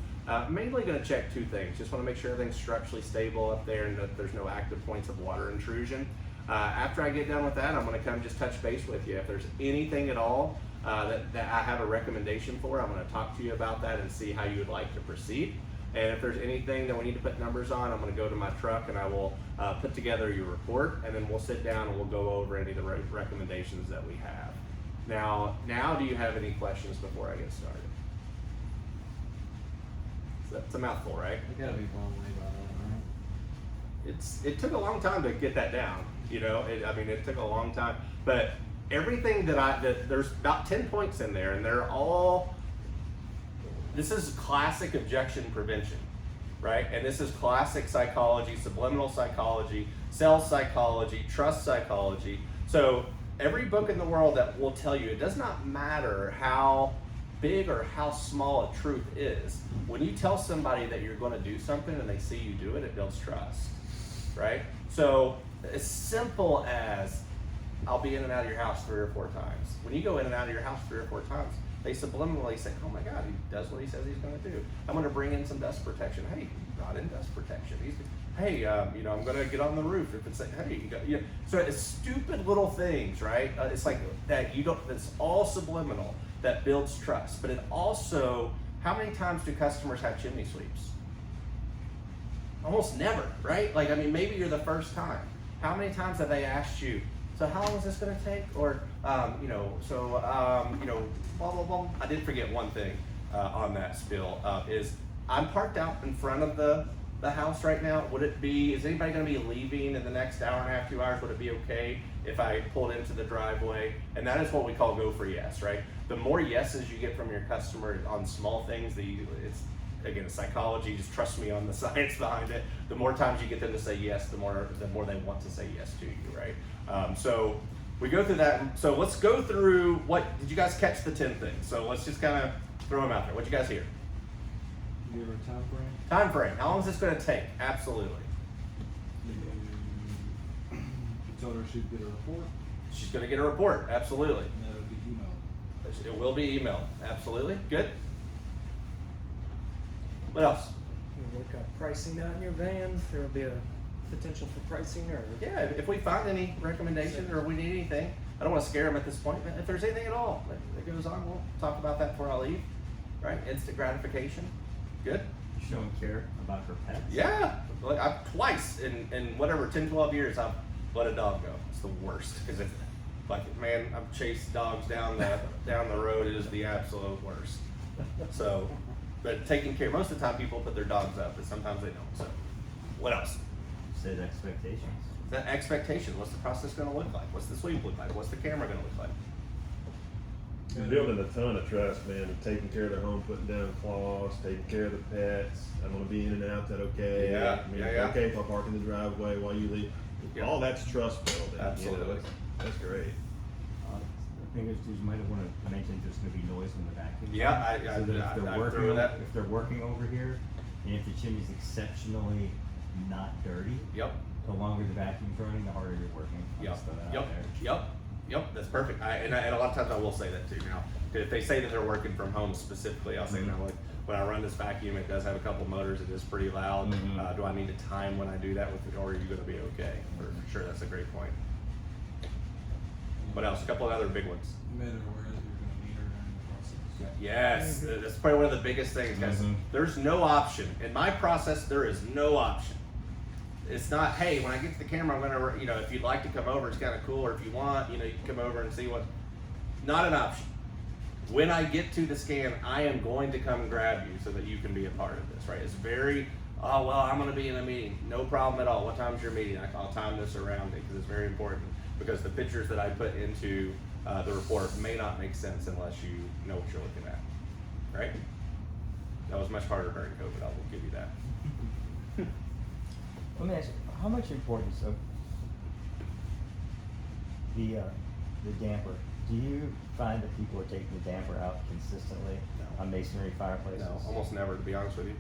Mainly going to check 2 things. Just want to make sure everything's structurally stable up there and that there's no active points of water intrusion. After I get done with that, I'm going to come just touch base with you. If there's anything at all that I have a recommendation for, I'm going to talk to you about that and see how you would like to proceed. And if there's anything that we need to put numbers on, I'm going to go to my truck and I will put together your report, and then we'll sit down and we'll go over any of the recommendations that we have. Now, do you have any questions before I get started? So that's a mouthful, right? You gotta be blown away by that, right? It took a long time to get that down. You know, it took a long time. But everything that there's about 10 points in there, and they're all. This is classic objection prevention, right? And this is classic psychology, subliminal psychology, sales psychology, trust psychology. So every book in the world that will tell you it does not matter how big or how small a truth is. When you tell somebody that you're going to do something and they see you do it, it builds trust, right? So as simple as I'll be in and out of your house 3 or 4 times. When you go in and out of your house 3 or 4 times, they subliminally say, oh my God, he does what he says he's going to do. I'm going to bring in some dust protection. Hey, not in dust protection. Hey, I'm going to get on the roof. If it's like, hey, so it's stupid little things, right? It's like that it's all subliminal that builds trust. But it also, how many times do customers have chimney sweeps? Almost never, right? Maybe you're the first time. How many times have they asked you, so how long is this going to take? Or, blah, blah, blah. I did forget one thing on that spill is I'm parked out in front of the house right now. Is anybody going to be leaving in the next hour and a half, 2 hours? Would it be okay if I pulled into the driveway? And that is what we call go for yes, right? The more yeses you get from your customer on small things, it's again, psychology, just trust me on the science behind it. The more times you get them to say yes, the more they want to say yes to you, right? So we go through that. So let's go through did you guys catch the 10 things? So let's just kind of throw them out there. What'd you guys hear? You give her a time frame? Time frame. How long is this going to take? Absolutely. You told her she'd get a report, She's going to get a report. Absolutely. and that would be emailed. It will be emailed. Absolutely. Good. What else? You work out pricing out in your van. There will be a potential for pricing, or Yeah, if we find any recommendation or we need anything, I don't want to scare them at this point, but if there's anything at all that goes on, we'll talk about that before I leave. Right? Instant gratification. Good. Showing care about her pets. Yeah. I've twice in whatever 10, 12 years I've let a dog go. It's the worst because I've chased dogs down the road. It is the absolute worst. So, but taking care. Most of the time people put their dogs up, but sometimes they don't. So, what else? Set expectations. That expectation. What's the process going to look like? What's the sweep look like? What's the camera going to look like? And building a ton of trust, man, of taking care of their home, putting down claws, taking care of the pets. I'm gonna be in and out. That okay? Yeah, yeah. Okay, if I park in the driveway while you leave. Yeah. All that's trust building. Absolutely. You know, that's great. I think you might have want to mention there's going to be noise when the vacuum. Yeah, So that if they're I working, threw that. if they're working over here, and if the chimney's exceptionally not dirty, Yep. the longer the vacuum's running, the harder you're working. I'll Yep. just throw that out Yep. there. Yep. That's perfect. And a lot of times I will say that too. Now, if they say that they're working from home specifically, I'll say, Mhm. no, like when I run this vacuum, it does have a couple motors. It is pretty loud. Mhm. Do I need to time when I do that with it, or are you going to be okay? For sure, that's a great point. What else? A couple of other big ones. You made her aware that you're gonna meet her during the process. Yes, that's probably one of the biggest things, guys. Mhm. There's no option. In my process, there is no option. It's not, hey, when I get to the camera, I'm gonna, if you'd like to come over, it's kind of cool, or if you want, you can come over and see what. Not an option. When I get to the scan, I am going to come grab you so that you can be a part of this, right? It's very, oh, well, I'm gonna be in a meeting. No problem at all. What time's your meeting? I'll time this around it because it's very important. Because the pictures that I put into the report may not make sense unless you know what you're looking at, right? That was much harder during COVID, I will give you that. Let me ask you, how much importance of the damper? Do you find that people are taking the damper out consistently No. on masonry fireplaces? No, almost never, to be honest with you.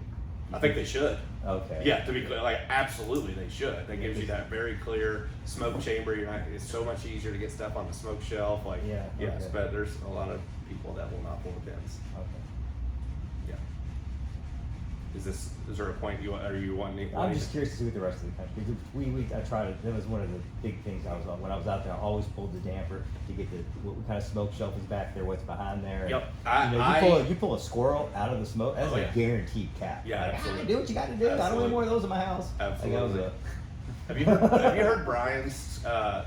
I think they should. Okay. Yeah, to be clear, absolutely they should. That gives you that very clear smoke chamber. It's so much easier to get stuff on the smoke shelf. Yeah, Yes, okay. but there's a lot of people that will not pull the pins. Okay. Yeah. is there a point you want me? I'm just curious to see what the rest of the country. I tried it. That was one of the big things I was on when I was out there. I always pulled the damper to get the what kind of smoke shelf is back there, what's behind there. Yep. You pull a squirrel out of the smoke. That's Oh, a yeah. guaranteed cap. Yeah, Like, absolutely. do what you got to do. I don't Absolutely. want more of those in my house. Absolutely. Like, Have you heard Brian's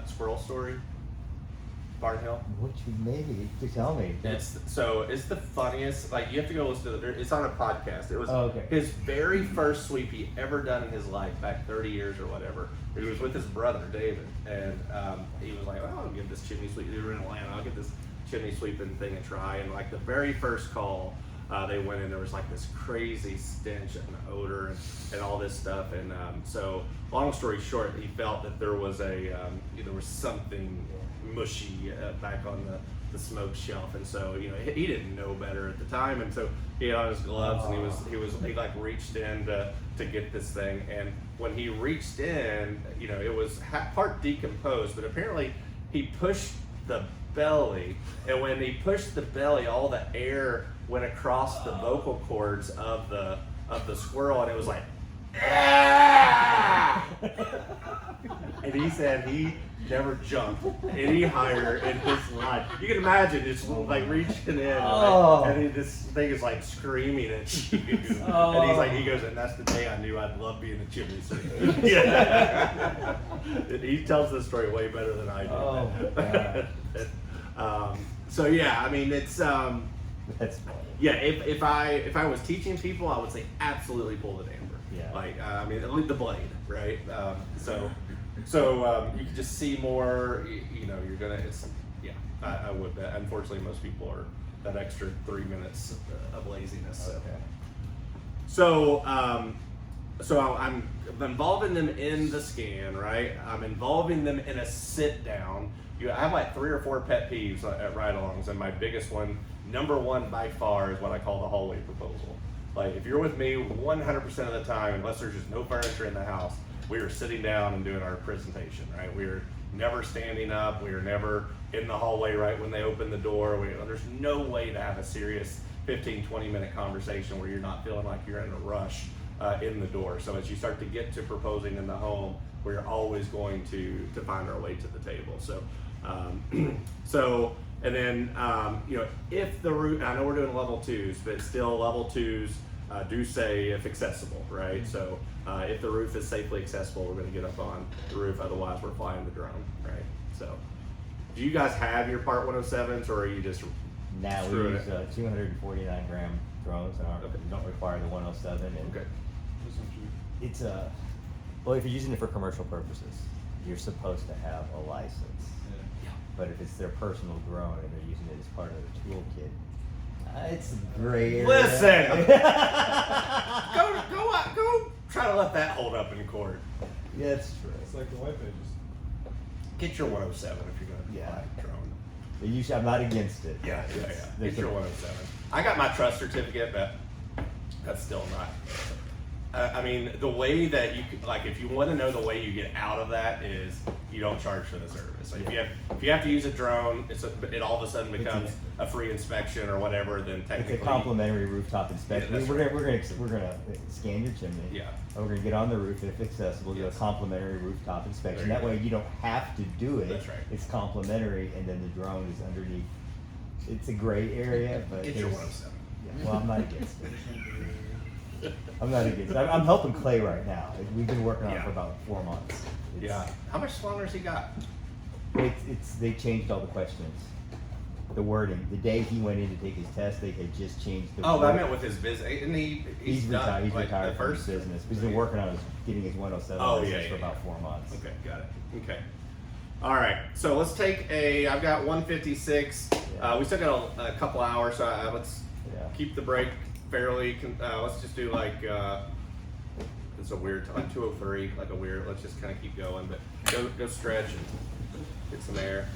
squirrel story? Barnhill. what you maybe to tell me? It's the funniest. Like you have to go listen to it. It's on a podcast. It was Oh, okay. his very first sweep he ever done in his life back 30 years or whatever. He was with his brother David, and he was like, "Oh, I'll give this chimney sweep." They were in Atlanta. I'll give this chimney sweeping thing a try. And like the very first call, they went in. There was like this crazy stench and odor and all this stuff. And so, long story short, he felt that there was something mushy back on the smoke shelf, and so he didn't know better at the time, and so he had on his gloves and he like reached in to get this thing, and when he reached in, it was part decomposed, but apparently he pushed the belly, and when he pushed the belly, all the air went across the vocal cords of the squirrel, and it was like, ah! And he said he never jumped any higher in his life. You can imagine it's like reaching in, and this thing is like screaming at you. And he goes, and that's the day I knew I'd love being a chimney sweep. Yeah. And he tells this story way better than I do. Oh, God. So yeah, I mean it's That's funny. yeah. If I was teaching people, I would say absolutely pull the damper. Yeah. Like I mean, at least the blade, right? So you can just see more. You're gonna. I would bet. Unfortunately, most people are that extra 3 minutes of laziness. So. Okay. So I'm involving them in the scan, right? I'm involving them in a sit down. I have like 3 or 4 pet peeves at ride-alongs, and my biggest one, number one by far, is what I call the hallway proposal. Like if you're with me 100% of the time, unless there's just no furniture in the house, we are sitting down and doing our presentation, right? We are never standing up. We are never in the hallway right when they open the door. There's no way to have a serious 15, 20-minute conversation where you're not feeling like you're in a rush in the door. So as you start to get to proposing in the home, we're always going to find our way to the table. So, and then, if the roof, I know we're doing level 2s, but still level 2s do say if accessible, right? So if the roof is safely accessible, we're going to get up on the roof. Otherwise, we're flying the drone, right? So, do you guys have your Part 107s, or are you just Now we screwing use it? 249 gram drones, and Okay. we don't require the 107. And Okay. it's well, if you're using it for commercial purposes, you're supposed to have a license. Yeah. But if it's their personal drone and they're using it as part of their toolkit, it's a gray area. Listen! Go try to let that hold up in court. Yeah, that's true. It's like the white pages. Get your 107 if you're going to Yeah. fly a drone. I'm not against it. Yeah. There's Get your 107. I got my trust certificate, but that's still not. I mean, the way that you could, like, if you want to know the way you get out of that is you don't charge for the service. Like, if you have to use a drone, it all of a sudden becomes a free inspection or whatever. Then It's technically, a complimentary rooftop inspection. Yeah, that's we're gonna scan your chimney. Yeah. And we're gonna get on the roof if accessible. Do a Yes. complimentary rooftop inspection. There you That way go. you don't have to do it. That's right. It's complimentary, and then the drone is underneath. It's a gray area, but get your there's- 107. Yeah, well, I'm not against it. I'm not against it. I'm helping Clay right now. We've been working on it Yeah. for about 4 months. Yeah. How much slowness he got? They changed all the questions. The wording. The day he went in to take his test, they had just changed the Oh, I word. meant with his business. Isn't he's done. retired. He's like, retired the from his first business. He's been working on getting his 107 Oh, license yeah, for yeah, about 4 months. Okay, got it. Okay. All right. So let's take I've got 156. Yeah. We still got a couple hours, so let's Yeah. keep the break fairly. Let's just do like it's a weird like 203, like a weird. Let's just kind of keep going, but go stretch and get some air.